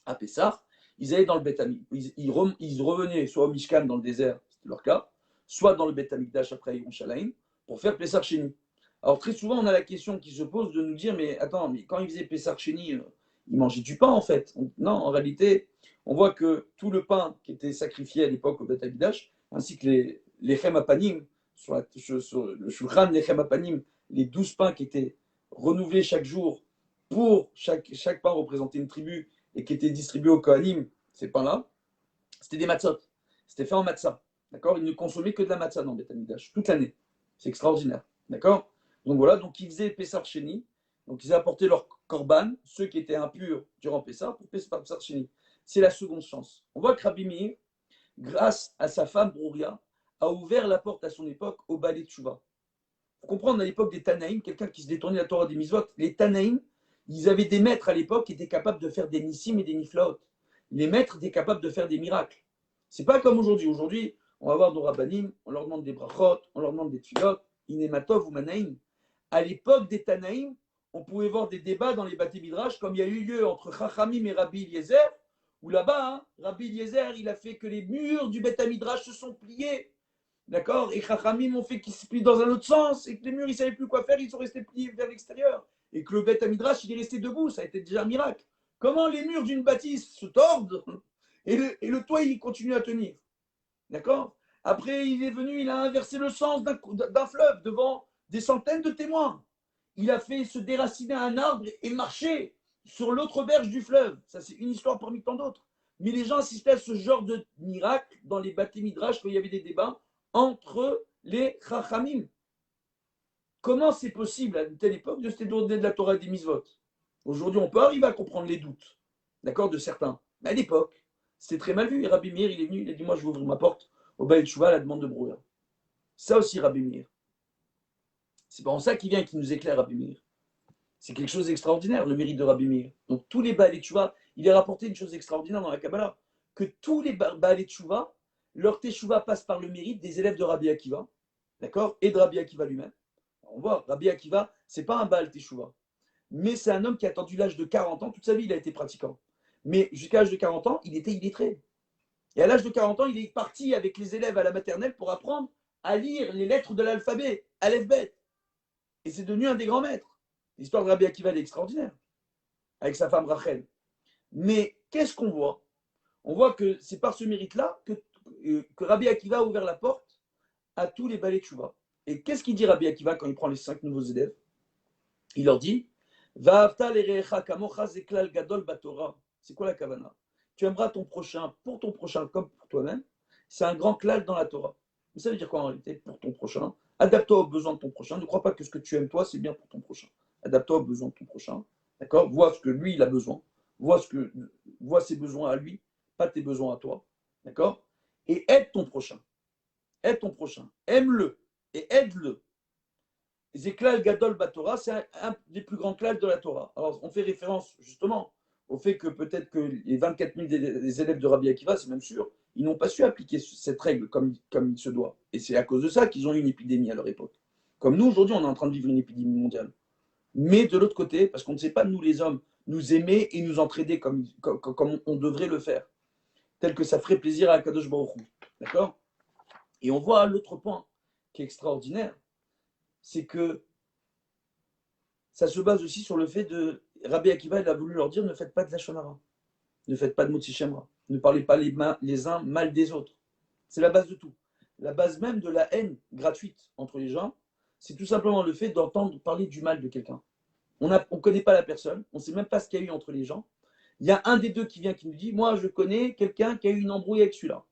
à Pessah, ils allaient dans le Beth Amikdash. Ils revenaient soit au Mishkan dans le désert, c'était leur cas, soit dans le Beth Amikdash après Yerushalayim, pour faire Pessah Sheni. Alors très souvent, on a la question qui se pose de nous dire, mais attends, mais quand ils faisaient Pessah Sheni, ils mangeaient du pain en fait. Non, en réalité, on voit que tout le pain qui était sacrifié à l'époque au Beth Amikdash, ainsi que les Chem Apanim, sur le Shulchan les Chem Apanim, les 12 pains qui étaient renouvelés chaque jour pour chaque pain représenter une tribu et qui étaient distribués aux Kohanim, ces pains-là, c'était des matzot. C'était fait en matzah. D'accord? Ils ne consommaient que de la matzah dans le Beth Amikdash, toute l'année. C'est extraordinaire. D'accord? Donc voilà, donc ils faisaient Pessar Sheni. Donc ils apportaient leur korban, ceux qui étaient impurs durant Pessar, pour Pessar Sheni. C'est la seconde chance. On voit que Rabbi Meir, grâce à sa femme Brouria, a ouvert la porte à son époque au Balei Tshuva. Il faut comprendre, à l'époque des Tanaïm, quelqu'un qui se détournait la Torah des Mitzvot, les Tanaïm, ils avaient des maîtres à l'époque qui étaient capables de faire des nissim et des niflaot. Les maîtres étaient capables de faire des miracles. C'est pas comme aujourd'hui. Aujourd'hui, on va voir nos rabbanim, on leur demande des brachot, on leur demande des tfilot, inematov ou manaïm. À l'époque des Tanaïm, on pouvait voir des débats dans les Bate Midrash, comme il y a eu lieu entre Chachamim et Rabbi Eliezer, où là-bas, Rabbi Eliezer, il a fait que les murs du Beth Midrash se sont pliés. D'accord? Et Chachamim ont fait qu'ils se plient dans un autre sens, et que les murs, ils ne savaient plus quoi faire, ils sont restés pliés vers l'extérieur. Et que le Beth Midrash, il est resté debout, ça a été déjà un miracle. Comment les murs d'une bâtisse se tordent et le toit, il continue à tenir. D'accord? Après, il est venu, il a inversé le sens d'un fleuve devant des centaines de témoins. Il a fait se déraciner un arbre et marcher sur l'autre berge du fleuve. Ça, c'est une histoire parmi tant d'autres. Mais les gens assistaient à ce genre de miracle dans les Bate Midrash quand il y avait des débats entre les Chachamim. Comment c'est possible à une telle époque de se détourner de la Torah et des Mitzvot? Aujourd'hui, on peut arriver à comprendre les doutes, d'accord, de certains. Mais à l'époque, c'était très mal vu. Et Rabbi Meir, il est venu, il a dit, moi, je vais ouvrir ma porte au Baal Tshuva à la demande de Brouillard. Ça aussi, Rabbi Meir. C'est pour ça qu'il vient et qu'il nous éclaire, Rabbi Meir. C'est quelque chose d'extraordinaire, le mérite de Rabbi Meir. Donc tous les Baalei Tchouva, il est rapporté une chose extraordinaire dans la Kabbalah, que tous les Baalei Tchouva, leur Teshuvah passe par le mérite des élèves de Rabbi Akiva, d'accord, et de Rabbi Akiva lui-même. On voit, Rabbi Akiva, c'est pas un Baal Teshuvah, mais c'est un homme qui a attendu l'âge de 40 ans, toute sa vie il a été pratiquant. Mais jusqu'à l'âge de 40 ans, il était illettré. Et à l'âge de 40 ans, il est parti avec les élèves à la maternelle pour apprendre à lire les lettres de l'alphabet, Aleph Bet. Et c'est devenu un des grands maîtres. L'histoire de Rabbi Akiva est extraordinaire, avec sa femme Rachel. Mais qu'est-ce qu'on voit? On voit que c'est par ce mérite-là que Rabbi Akiva a ouvert la porte à tous les Baalei Tchouva. Et qu'est-ce qu'il dit Rabbi Akiva quand il prend les 5 nouveaux élèves? Il leur dit Va'avta l'erecha kamocha zeklal gadol batora. C'est quoi la kavana? Tu aimeras ton prochain pour ton prochain comme pour toi-même. C'est un grand klal dans la Torah. Mais ça veut dire quoi en réalité? Pour ton prochain. Adapte-toi aux besoins de ton prochain. Ne crois pas que ce que tu aimes toi, c'est bien pour ton prochain. Adapte-toi aux besoins de ton prochain. D'accord? Vois ce que lui, il a besoin. Vois ses besoins à lui, pas tes besoins à toi. D'accord? Et aide ton prochain. Aide ton prochain. Aime-le et aide-le. Zeklal Gadol Batora, c'est un des plus grands clals de la Torah. Alors, on fait référence justement au fait que peut-être que les 24 000 des élèves de Rabbi Akiva, c'est même sûr, ils n'ont pas su appliquer cette règle comme il se doit. Et c'est à cause de ça qu'ils ont eu une épidémie à leur époque. Comme nous, aujourd'hui, on est en train de vivre une épidémie mondiale. Mais de l'autre côté, parce qu'on ne sait pas, nous les hommes, nous aimer et nous entraider comme on devrait le faire, tel que ça ferait plaisir à Kadosh Baruch Hu. D'accord? Et on voit l'autre point qui est extraordinaire, c'est que ça se base aussi sur le fait de Rabbi Akiva, il a voulu leur dire ne faites pas de la shonara, ne faites pas de motzi shemra, ne parlez pas les uns mal des autres. C'est la base de tout. La base même de la haine gratuite entre les gens, c'est tout simplement le fait d'entendre parler du mal de quelqu'un. On ne connaît pas la personne, on ne sait même pas ce qu'il y a eu entre les gens. Il y a un des deux qui vient qui nous dit moi je connais quelqu'un qui a eu une embrouille avec celui-là.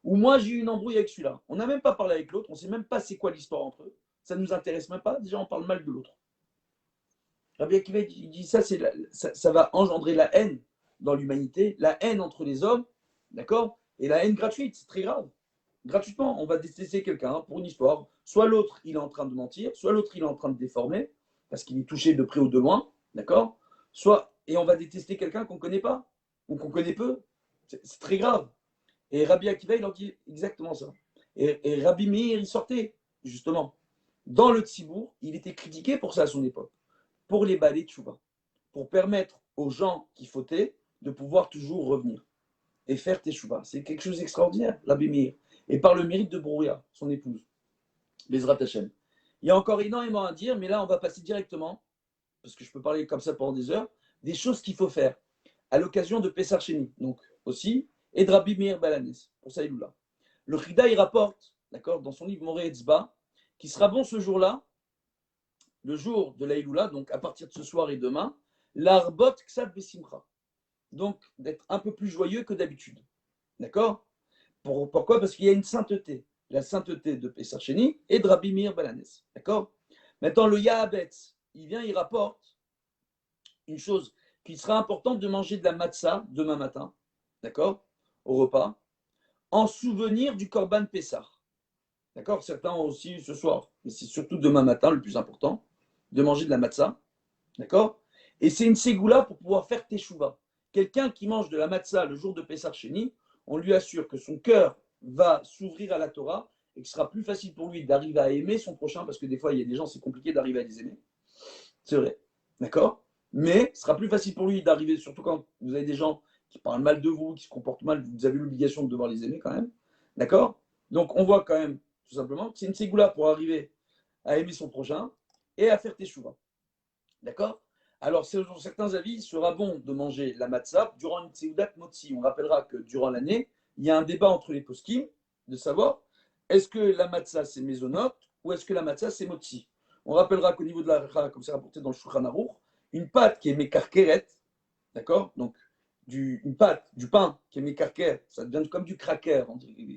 Ou moi j'ai eu une embrouille avec celui-là. On n'a même pas parlé avec l'autre, on ne sait même pas c'est quoi l'histoire entre eux. Ça ne nous intéresse même pas, déjà on parle mal de l'autre. Rabbi Akiva il dit ça va engendrer la haine dans l'humanité, la haine entre les hommes, d'accord? Et la haine gratuite, c'est très grave. Gratuitement, on va détester quelqu'un pour une histoire. Soit l'autre, il est en train de mentir, soit l'autre, il est en train de déformer, parce qu'il est touché de près ou de loin, d'accord? Et on va détester quelqu'un qu'on ne connaît pas, ou qu'on connaît peu. C'est très grave. Et Rabbi Akiva, il en dit exactement ça. Et Rabbi Meir, il sortait, justement. Dans le Tzibour, il était critiqué pour ça à son époque. Pour les Baalei Tchouva, pour permettre aux gens qui fautaient de pouvoir toujours revenir et faire Teshuvah. C'est quelque chose d'extraordinaire, Rabbi Meir. Et par le mérite de Brouria, son épouse, Bezrat Hashem. Il y a encore énormément à dire, mais là, on va passer directement, parce que je peux parler comme ça pendant des heures, des choses qu'il faut faire à l'occasion de Pessar Sheni, donc aussi, et de Rabbi Meir Balanes, pour Saïloula. Le Chida, il rapporte, d'accord, dans son livre Moré Etzba, qui sera bon ce jour-là, le jour de l'Aïloula, donc à partir de ce soir et demain, l'arbot ksat besimcha. Donc d'être un peu plus joyeux que d'habitude. D'accord? Pourquoi? Parce qu'il y a une sainteté. La sainteté de Pessar Sheni et de Rabbi Meir Balanes. D'accord? Maintenant, le Yahabetz, il rapporte une chose qu'il sera important de manger de la matzah demain matin. D'accord? Au repas. En souvenir du Korban Pessar. D'accord? Certains ont aussi ce soir. Mais c'est surtout demain matin le plus important de manger de la matzah, d'accord? Et c'est une ségoula pour pouvoir faire teshuva. Quelqu'un qui mange de la matzah le jour de Pessar Sheni, on lui assure que son cœur va s'ouvrir à la Torah et que ce sera plus facile pour lui d'arriver à aimer son prochain, parce que des fois, il y a des gens, c'est compliqué d'arriver à les aimer. C'est vrai, d'accord? Mais ce sera plus facile pour lui d'arriver, surtout quand vous avez des gens qui parlent mal de vous, qui se comportent mal, vous avez l'obligation de devoir les aimer quand même, d'accord? Donc, on voit quand même, tout simplement, que c'est une ségoula pour arriver à aimer son prochain et à faire teshuva. D'accord? Alors, selon certains avis, il sera bon de manger la matzah durant une seudat motzi. On rappellera que durant l'année, il y a un débat entre les poskim de savoir est-ce que la matzah c'est mésonote ou est-ce que la matzah c'est motzi. On rappellera qu'au niveau de la racha, comme c'est rapporté dans le Shulchan Aruch, une pâte qui est mekarkeret, d'accord? Donc, une pâte, du pain qui est mekarker, ça devient comme du cracker,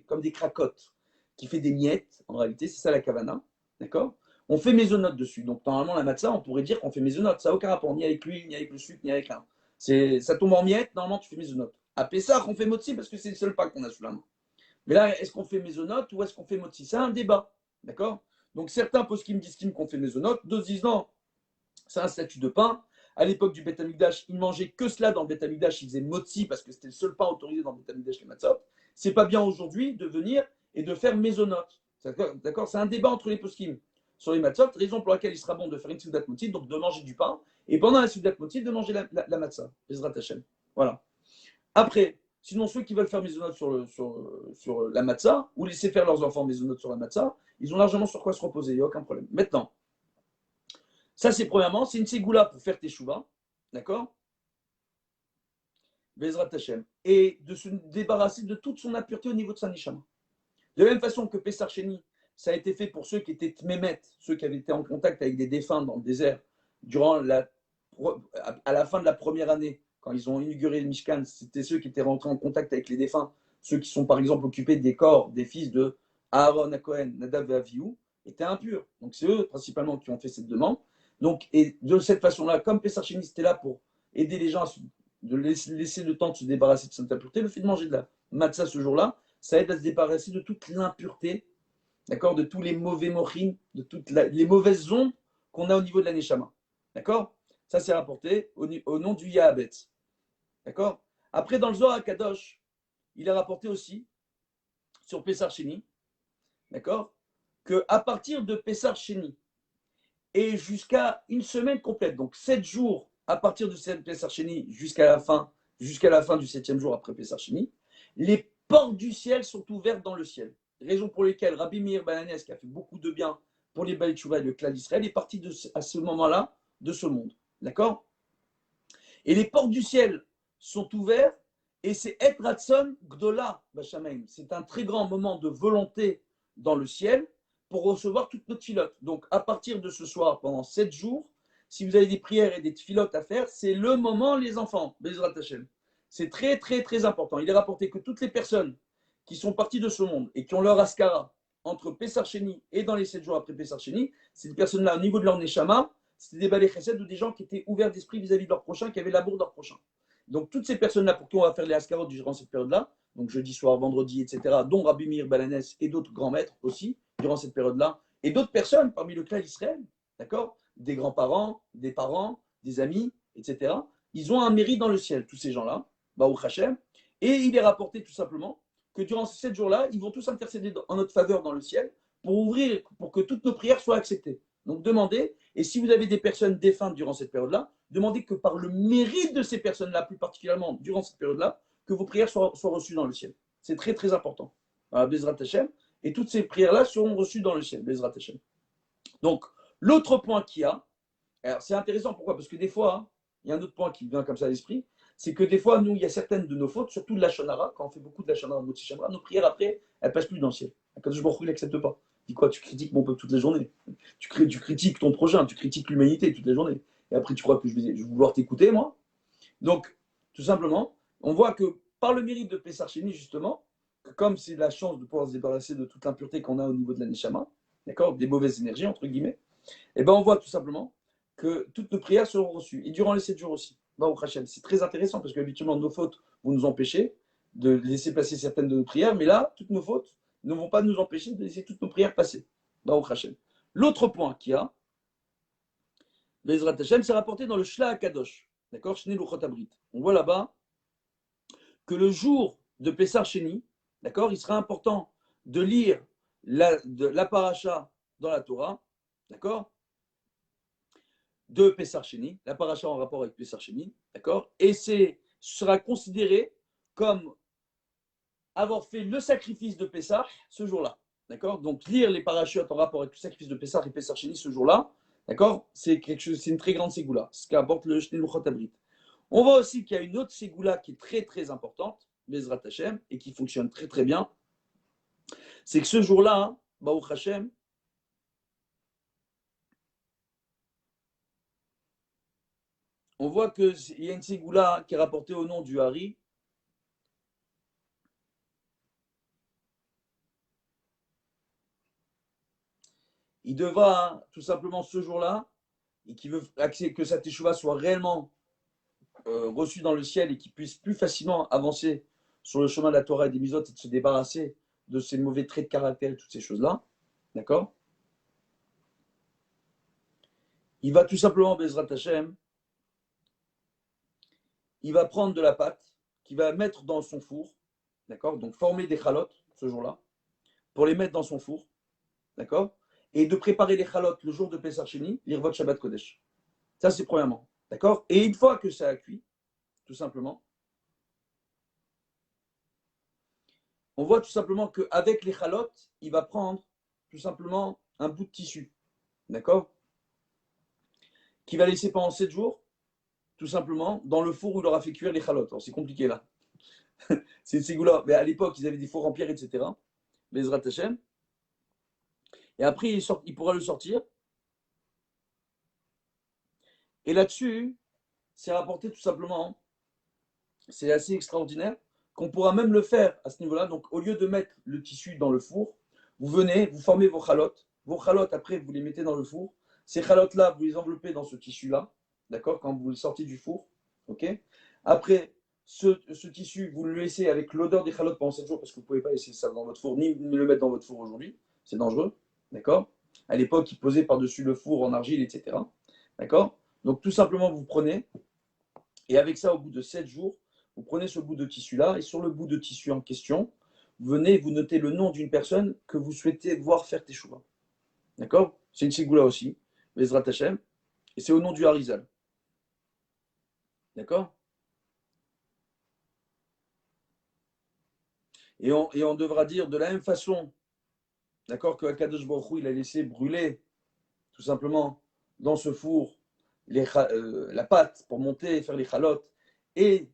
comme des cracottes, qui fait des miettes, en réalité, c'est ça la kavana, d'accord? On fait mésonote dessus. Donc, normalement, la matzah, on pourrait dire qu'on fait mésonote. Ça n'a aucun rapport, ni avec l'huile, ni avec le sucre, ni avec rien. Ça tombe en miettes, normalement, tu fais mésonote. À Pessah, on fait motzi parce que c'est le seul pain qu'on a sous la main. Mais là, est-ce qu'on fait mésonote ou est-ce qu'on fait motzi? C'est un débat. D'accord? Donc certains poskim disent qu'on fait mésonote, d'autres disent non, c'est un statut de pain. À l'époque du Beth Amikdash, ils mangeaient que cela dans le Beth Amikdash, ils faisaient motzi parce que c'était le seul pain autorisé dans le Beth Amikdash, les matzot. C'est pas bien aujourd'hui de venir et de faire mésonote. D'accord? C'est un débat entre les poskim sur les matzot, raison pour laquelle il sera bon de faire une Seudat Motzit, donc de manger du pain, et pendant la Seudat Motzit, de manger la matzah, Bezrat Hashem. Voilà. Après, sinon ceux qui veulent faire mésonote sur la matzah, ou laisser faire leurs enfants mésonote sur la matzah, ils ont largement sur quoi se reposer, il n'y a aucun problème. Maintenant, ça c'est premièrement, c'est une ségoula pour faire tes chouvas, d'accord? Bezrat Hashem. Et de se débarrasser de toute son impureté au niveau de sa neshama. De la même façon que Pessar Sheni, ça a été fait pour ceux qui étaient tmémet, ceux qui avaient été en contact avec des défunts dans le désert à la fin de la première année, quand ils ont inauguré le Mishkan, c'était ceux qui étaient rentrés en contact avec les défunts, ceux qui sont par exemple occupés des corps des fils de Aaron à Cohen, Nadav et Avihu, étaient impurs. Donc c'est eux principalement qui ont fait cette demande. Donc, et de cette façon-là, comme Pessar Sheni était là pour aider les gens de laisser le temps de se débarrasser de cette impureté, le fait de manger de la matzah ce jour-là, ça aide à se débarrasser de toute l'impureté, d'accord, de tous les mauvais mochim, de toutes les mauvaises ondes qu'on a au niveau de la neshama. D'accord? Ça, c'est rapporté au nom du Yahabet. D'accord? Après, dans le Zohar Kadosh, il est rapporté aussi, sur Pessar Sheni, d'accord, qu'à partir de Pessar Sheni et jusqu'à une semaine complète, donc 7 jours à partir de cette Pessar Sheni jusqu'à la fin du 7e jour après Pessar Sheni, les portes du ciel sont ouvertes dans le ciel. Raison pour laquelle Rabbi Meir Balanes, qui a fait beaucoup de bien pour les Baal Tshuva et le clan d'Israël, est parti à ce moment-là de ce monde. D'accord? Et les portes du ciel sont ouvertes et c'est Et Ratson Gdola Bashamaim. C'est un très grand moment de volonté dans le ciel pour recevoir toute notre filote. Donc à partir de ce soir, pendant 7 jours, si vous avez des prières et des filotes à faire, c'est le moment, les enfants, Bezrat Hashem. C'est très très très important. Il est rapporté que toutes les personnes qui sont parties de ce monde et qui ont leur askara entre Pessar Sheni et dans les 7 jours après Pessar Sheni, ces personnes-là, au niveau de leur neshama, c'était des balais chesed ou des gens qui étaient ouverts d'esprit vis-à-vis de leur prochain, qui avaient l'amour de leur prochain. Donc toutes ces personnes-là, pour qui on va faire les askarot durant cette période-là, donc jeudi soir, vendredi, etc., dont Rabbi Meir Balanes et d'autres grands maîtres aussi, durant cette période-là, et d'autres personnes parmi le clan Israël, d'accord, des grands-parents, des amis, etc., ils ont un mérite dans le ciel, tous ces gens-là, Baruch Hashem, et il est rapporté tout simplement que durant ces 7 jours-là, ils vont tous intercéder en notre faveur dans le ciel pour ouvrir, pour que toutes nos prières soient acceptées. Donc demandez, et si vous avez des personnes défuntes durant cette période-là, demandez que par le mérite de ces personnes-là, plus particulièrement durant cette période-là, que vos prières soient reçues dans le ciel. C'est très très important. Bezrat Hashem. Et toutes ces prières-là seront reçues dans le ciel. Bezrat Hashem. Donc, l'autre point qu'il y a, alors c'est intéressant, pourquoi? Parce que des fois, il y a un autre point qui vient comme ça à l'esprit, c'est que des fois, nous, il y a certaines de nos fautes, surtout de la shonara, quand on fait beaucoup de la shonara, nos prières après, elles passent plus dans le ciel. Quand je il n'accepte pas. Dis quoi? Tu critiques mon peuple toutes les journées. Tu critiques ton prochain, tu critiques l'humanité toutes les journées. Et après, tu crois que je vais vouloir t'écouter, moi? Donc, tout simplement, on voit que par le mérite de Pessar Sheni, justement, que comme c'est la chance de pouvoir se débarrasser de toute l'impureté qu'on a au niveau de la Neshama, d'accord, des mauvaises énergies, entre guillemets, et ben on voit tout simplement que toutes nos prières seront reçues. Et durant les 7 jours aussi. Baruch Hashem. C'est très intéressant parce qu'habituellement, nos fautes vont nous empêcher de laisser passer certaines de nos prières, mais là, toutes nos fautes ne vont pas nous empêcher de laisser toutes nos prières passer. Baruch Hashem. L'autre point qu'il y a, Bezrat Hashem, c'est rapporté dans le Shla HaKadosh. D'accord? Shnei Luchot Abrit. On voit là-bas que le jour de Pessar Sheni, d'accord, il sera important de lire la paracha dans la Torah, d'accord, de Pessar Sheni, la paracha en rapport avec Pessar Sheni, d'accord, et sera considéré comme avoir fait le sacrifice de Pessar ce jour-là, d'accord. Donc lire les parachutes en rapport avec le sacrifice de Pessar et Pessar Sheni ce jour-là, d'accord, c'est une très grande ségoula, ce qu'apporte le Shnei Luchot Abrit. On voit aussi qu'il y a une autre ségoula qui est très très importante, Bezrat Hashem, et qui fonctionne très très bien. C'est que ce jour-là, Baruch Hashem, on voit qu'il y a une ségoula qui est rapportée au nom du Hari. Il devra tout simplement ce jour-là, et qui veut que sa teshuva soit réellement reçue dans le ciel et qu'il puisse plus facilement avancer sur le chemin de la Torah et des mitzvot et de se débarrasser de ces mauvais traits de caractère et toutes ces choses-là. D'accord? Il va tout simplement, Bezrat Hashem, il va prendre de la pâte qu'il va mettre dans son four, d'accord? Donc former des chalotes ce jour-là, pour les mettre dans son four, d'accord? Et de préparer les chalotes le jour de Pessah Sheni, l'Irvot Shabbat Kodesh. Ça, c'est premièrement, d'accord? Et une fois que ça a cuit, tout simplement, on voit tout simplement qu'avec les chalotes, il va prendre tout simplement un bout de tissu, d'accord? Qu'il va laisser pendant 7 jours, tout simplement, dans le four où il aura fait cuire les chalotes. Alors, c'est compliqué là. C'est une ségoula. Mais à l'époque, ils avaient des fours en pierre, etc. Bezrat Hashem. Et après, il pourra le sortir. Et là-dessus, c'est rapporté tout simplement, c'est assez extraordinaire, qu'on pourra même le faire à ce niveau-là. Donc, au lieu de mettre le tissu dans le four, vous venez, vous formez vos chalotes. Vos chalotes, après, vous les mettez dans le four. Ces chalotes-là, vous les enveloppez dans ce tissu-là, d'accord, quand vous le sortez du four. Ok. Après, ce tissu, vous le laissez avec l'odeur des chalotes pendant 7 jours, parce que vous ne pouvez pas laisser ça dans votre four, ni le mettre dans votre four aujourd'hui. C'est dangereux. D'accord. À l'époque, ils posaient par-dessus le four en argile, etc. D'accord. Donc, tout simplement, vous prenez, et avec ça, au bout de 7 jours, vous prenez ce bout de tissu-là, et sur le bout de tissu en question, vous venez, vous notez le nom d'une personne que vous souhaitez voir faire teshuva. D'accord. C'est une ségoula aussi, Bezrat Hashem, et c'est au nom du Harizal. D'accord. Et on devra dire de la même façon, d'accord, que Akadosh Baruch Hu, il a laissé brûler, tout simplement, dans ce four, la pâte pour monter et faire les chalotes, et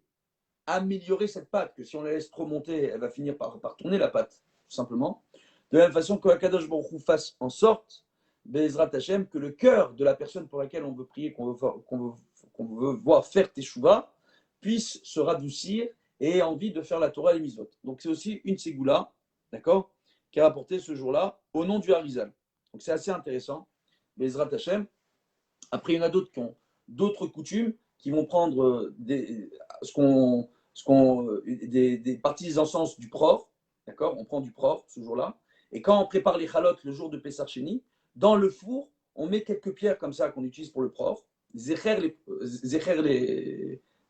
améliorer cette pâte, que si on la laisse trop monter, elle va finir par tourner la pâte, tout simplement. De la même façon que Akadosh Baruch Hu fasse en sorte, Bezrat Hashem, que le cœur de la personne pour laquelle on veut prier, qu'on veut voir faire teshuva, puisse se radoucir et ait envie de faire la Torah et les mitzvot. Donc c'est aussi une ségoula, d'accord, qui est rapportée ce jour-là au nom du Harizal. Donc c'est assez intéressant, Bezrat Hashem. Après, il y en a d'autres qui ont d'autres coutumes, qui vont prendre des parties des encens du pror, d'accord. On prend du pror ce jour-là. Et quand on prépare les chalotes le jour de Pessah Sheni, dans le four, on met quelques pierres comme ça qu'on utilise pour le pror. Zecher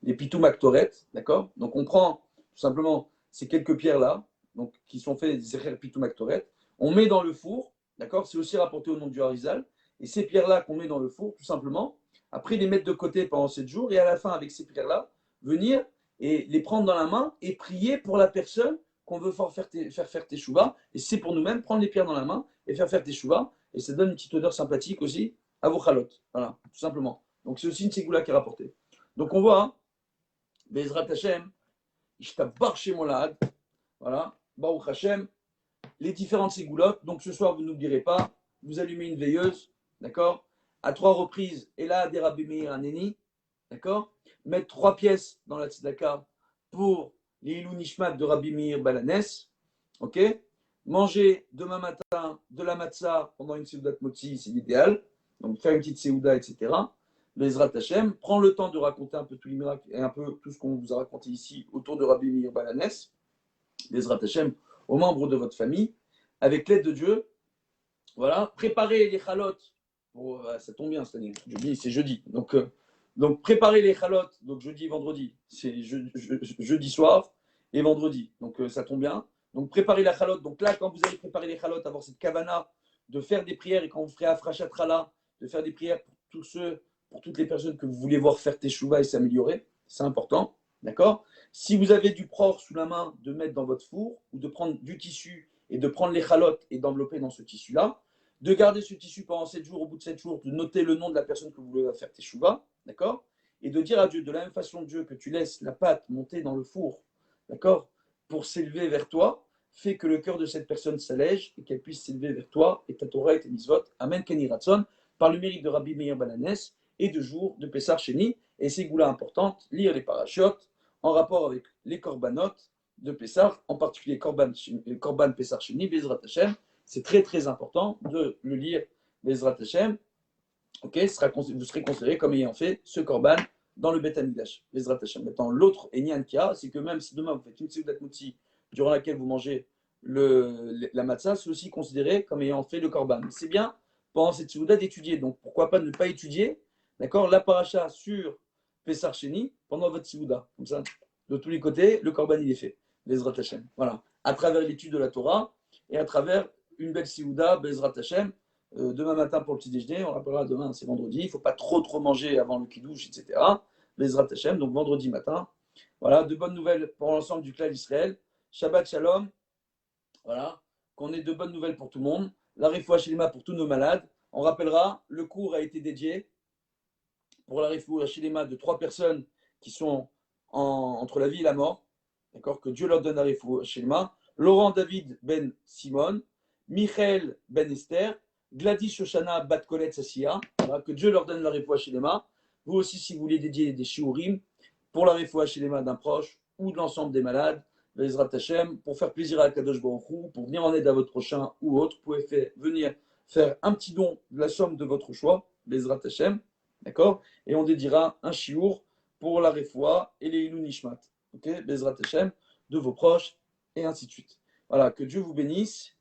les pitoum aktoret, d'accord. Donc on prend tout simplement ces quelques pierres-là, donc, qui sont faites Zecher pitoum aktoret. On met dans le four, d'accord. C'est aussi rapporté au nom du Harizal. Et ces pierres-là qu'on met dans le four, tout simplement, après les mettre de côté pendant 7 jours, et à la fin, avec ces pierres-là, venir et les prendre dans la main et prier pour la personne qu'on veut faire teshuva. Et c'est pour nous-mêmes, prendre les pierres dans la main et faire teshuva. Et ça donne une petite odeur sympathique aussi à vos chalotes. Voilà, tout simplement. Donc c'est aussi une ségoula qui est rapportée. Donc on voit, hein, Bezrat Hashem, Ishtabar Shemolad, voilà, Baruch Hashem, les différentes ségoulottes. Donc ce soir, vous n'oublierez pas, vous allumez une veilleuse, d'accord, à 3 reprises, et là, des Rabbi Meir Aneni, d'accord, mettre 3 pièces dans la tzedaka pour les Ilou Nishmat de Rabbi Meir Balanes, ok, manger demain matin de la matzah pendant une Seudat Motzi, c'est l'idéal, donc faire une petite Seuda, etc. Bezrat Hashem, prends le temps de raconter un peu tous les miracles et un peu tout ce qu'on vous a raconté ici autour de Rabbi Meir Balanes, Bezrat Hashem, aux membres de votre famille, avec l'aide de Dieu. Voilà, préparez les chalotes. Ça tombe bien, c'est jeudi. Donc préparez les chalotes, donc jeudi, vendredi. C'est jeudi soir et vendredi. Donc ça tombe bien. Donc préparez la chalote. Donc là, quand vous allez préparer les chalotes, avoir cette kavana de faire des prières, et quand vous ferez Afrashat Chala, de faire des prières pour tous ceux, pour toutes les personnes que vous voulez voir faire teshuva et s'améliorer. C'est important. D'accord. Si vous avez du pror sous la main, de mettre dans votre four, ou de prendre du tissu et de prendre les chalotes et d'envelopper dans ce tissu-là, de garder ce tissu pendant 7 jours, au bout de 7 jours, de noter le nom de la personne que vous voulez faire teshuva, d'accord, et de dire à Dieu, de la même façon, Dieu, que tu laisses la pâte monter dans le four, d'accord, pour s'élever vers toi, fais que le cœur de cette personne s'allège et qu'elle puisse s'élever vers toi et ta Torah et tes mitzvot. Amen, Keni Ratson, par le mérite de Rabbi Meir Balanes et de jour de Pessah Sheni. Et ces goûts-là importantes, lire les parachutes en rapport avec les korbanot de Pessah, en particulier Korban Pessah Sheni, Bezrat Hashem. C'est très très important de le lire, Bezrat Hashem. Ok, vous serez considéré comme ayant fait ce korban dans le Beth Amikdash, Bezrat Hashem. Maintenant, l'autre Enyan qu'il y a, c'est que même si demain vous faites une Seudat Motzi durant laquelle vous mangez la matzah, c'est aussi considéré comme ayant fait le korban. C'est bien pendant cette Seuda d'étudier. Donc pourquoi pas ne pas étudier, d'accord, la paracha sur Pessar Sheni pendant votre Seuda. Comme ça, de tous les côtés, le korban il est fait. Bezrat Hashem. Voilà. À travers l'étude de la Torah et à travers une belle Seuda, Bezrat Hashem. Demain matin pour le petit déjeuner, on rappellera demain, c'est vendredi. Il ne faut pas trop manger avant le kidouche, etc. Bezrat Hashem. Donc vendredi matin. Voilà, de bonnes nouvelles pour l'ensemble du clan d'Israël. Shabbat Shalom. Voilà, qu'on ait de bonnes nouvelles pour tout le monde. La Refoua Shelema pour tous nos malades. On rappellera, le cours a été dédié pour la Refoua Shelema de 3 personnes qui sont entre la vie et la mort. D'accord, que Dieu leur donne la Refoua Shelema. Laurent David Ben Simon, Michael Ben Esther, Gladys Shoshana Bat Colette Sassia. Voilà, que Dieu leur donne la Refoua Shelema. Vous aussi, si vous voulez dédier des shiurim pour la Refoua Shelema d'un proche ou de l'ensemble des malades, Bezrat Hashem, pour faire plaisir à Kadosh Baruch Hu, pour venir en aide à votre prochain ou autre, vous pouvez venir faire un petit don de la somme de votre choix, Bezrat Hashem, d'accord. Et on dédiera un chiour pour la Refoua et les Ilou Nishmat, ok, Bezrat Hashem, de vos proches, et ainsi de suite. Voilà, que Dieu vous bénisse.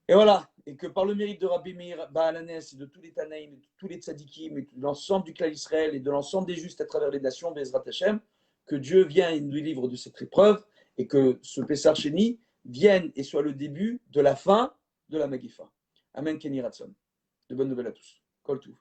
Et voilà, et que par le mérite de Rabbi Meir Baalanes et de tous les Tanaïm, de tous les Tzadikim, et de l'ensemble du clan Israël et de l'ensemble des justes à travers les nations, Bezrat Hashem, que Dieu vienne et nous délivre de cette épreuve et que ce Pessar Sheni vienne et soit le début de la fin de la Maguifa. Amen, Kenny Ratson. De bonnes nouvelles à tous. Kol Tuv.